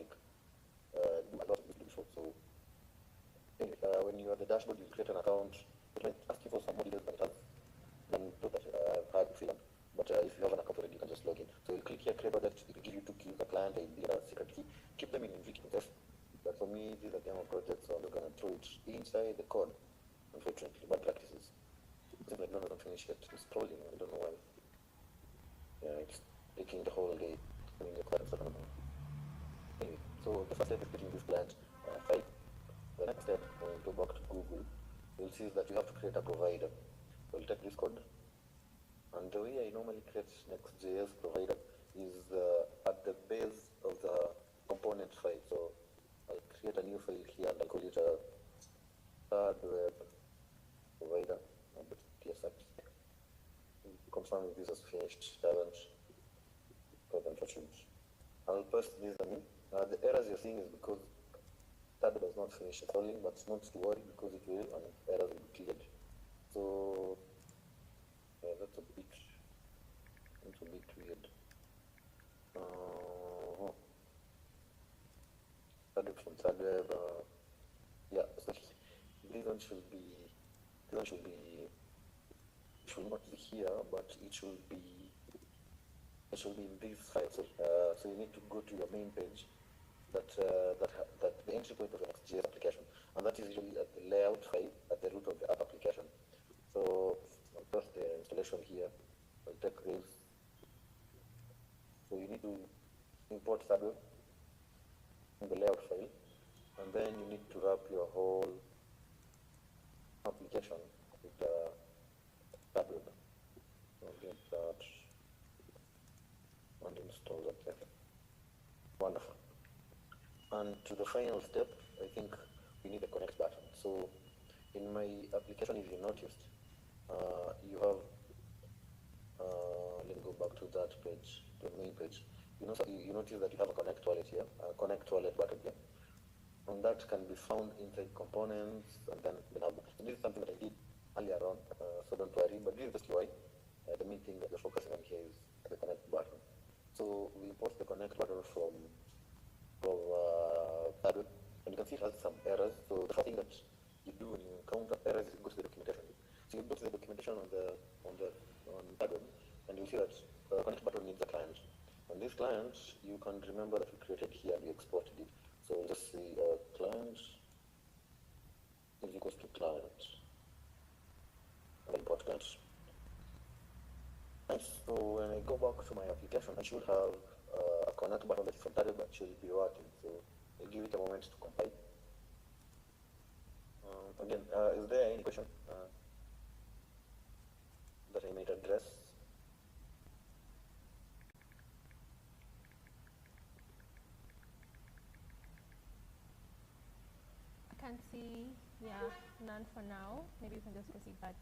the dashboard, you create an account. It might ask you for some more details than it has than those that I've had to fill in. But if you have an account already, you can just log in. So you click here, create project. It will give you 2 keys, a client ID, and a secret key. Keep them in Wikidata. But for me, these are demo projects, so I'm just going to throw it inside the code. Unfortunately, bad practices. Seems like none of them finished yet. It's scrolling. I don't know why. Yeah, it's taking the whole day. I mean, the clients, I don't know. Anyway, so the first step is getting this client file. The next step, when you go back to Google, you'll see that you have to create a provider. So we'll take this code. And the way I normally create Next.js provider is at the base of the component file. So I'll create a new file here and I'll call it a Thirdweb provider. I'll put TSX. Confirm if this is finished. Haven't. Because unfortunate. I'll paste this in. The errors you're seeing is because Thirdweb does not finish installing, but not to worry because it will and errors will be cleared. So yeah, that's a bit weird. Thirdweb from Thirdweb. Yeah, so this one should not be here, but it should be in this file. So you need to go to your main page that the entry point of the Next.js application, and that is usually at the layout file at the root of the app application. So I'll press the installation here. I'll take this. So you need to import Thirdweb in the layout file, and then you need to wrap your whole application with the Thirdweb. I'll get that and install that there. Wonderful. And to the final step, I think we need a connect button. So in my application, if you noticed, you have, let me go back to that page, the main page. You notice that you have a connect wallet here, a connect wallet button here. And that can be found inside components and then so this is something that I did earlier on, so don't worry, but this is just UI. The main thing that we're focusing on here is the connect button. So we import the connect button from Thirdweb, and you can see it has some errors. So the first thing that you do when you encounter errors is you go to the documentation. So you go to the documentation on Thirdweb, and you'll see that the connect button needs a client. And this client, you can remember that we created here and we exported it. So we'll just see client is equals to client. And import client. And so when I go back to my application, I should have a connect button that is from Thirdweb that should be working. So I'll give it a moment to compile. Again, is there any question that I might address? I can't see, none for now. Maybe you can just proceed, but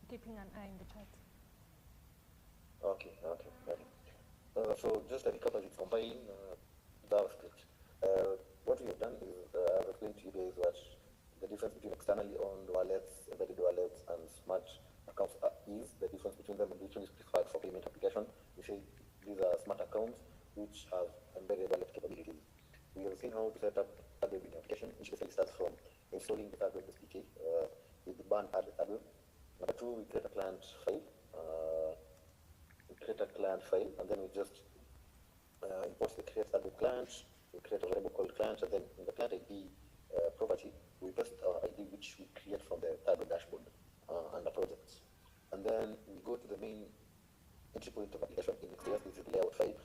keeping an eye in the chat. Okay. So just a recap as it's compiling JavaScript. What we have done is I've explained to you guys what the difference between externally owned wallets, embedded wallets, and smart accounts is, the difference between them, and which one is preferred for payment application. We say these are smart accounts which have embedded wallet capabilities. We have seen how to set up Thirdweb in application, which basically starts from installing the Thirdweb SDK with the band add Thirdweb. Number 2, we create a client file. And then we just import the create Thirdweb client. We create a variable called client, and then in the client ID property, we paste our ID which we create from the Thirdweb dashboard under projects. And then we go to the main entry point of application in Next.js, this is the layout file.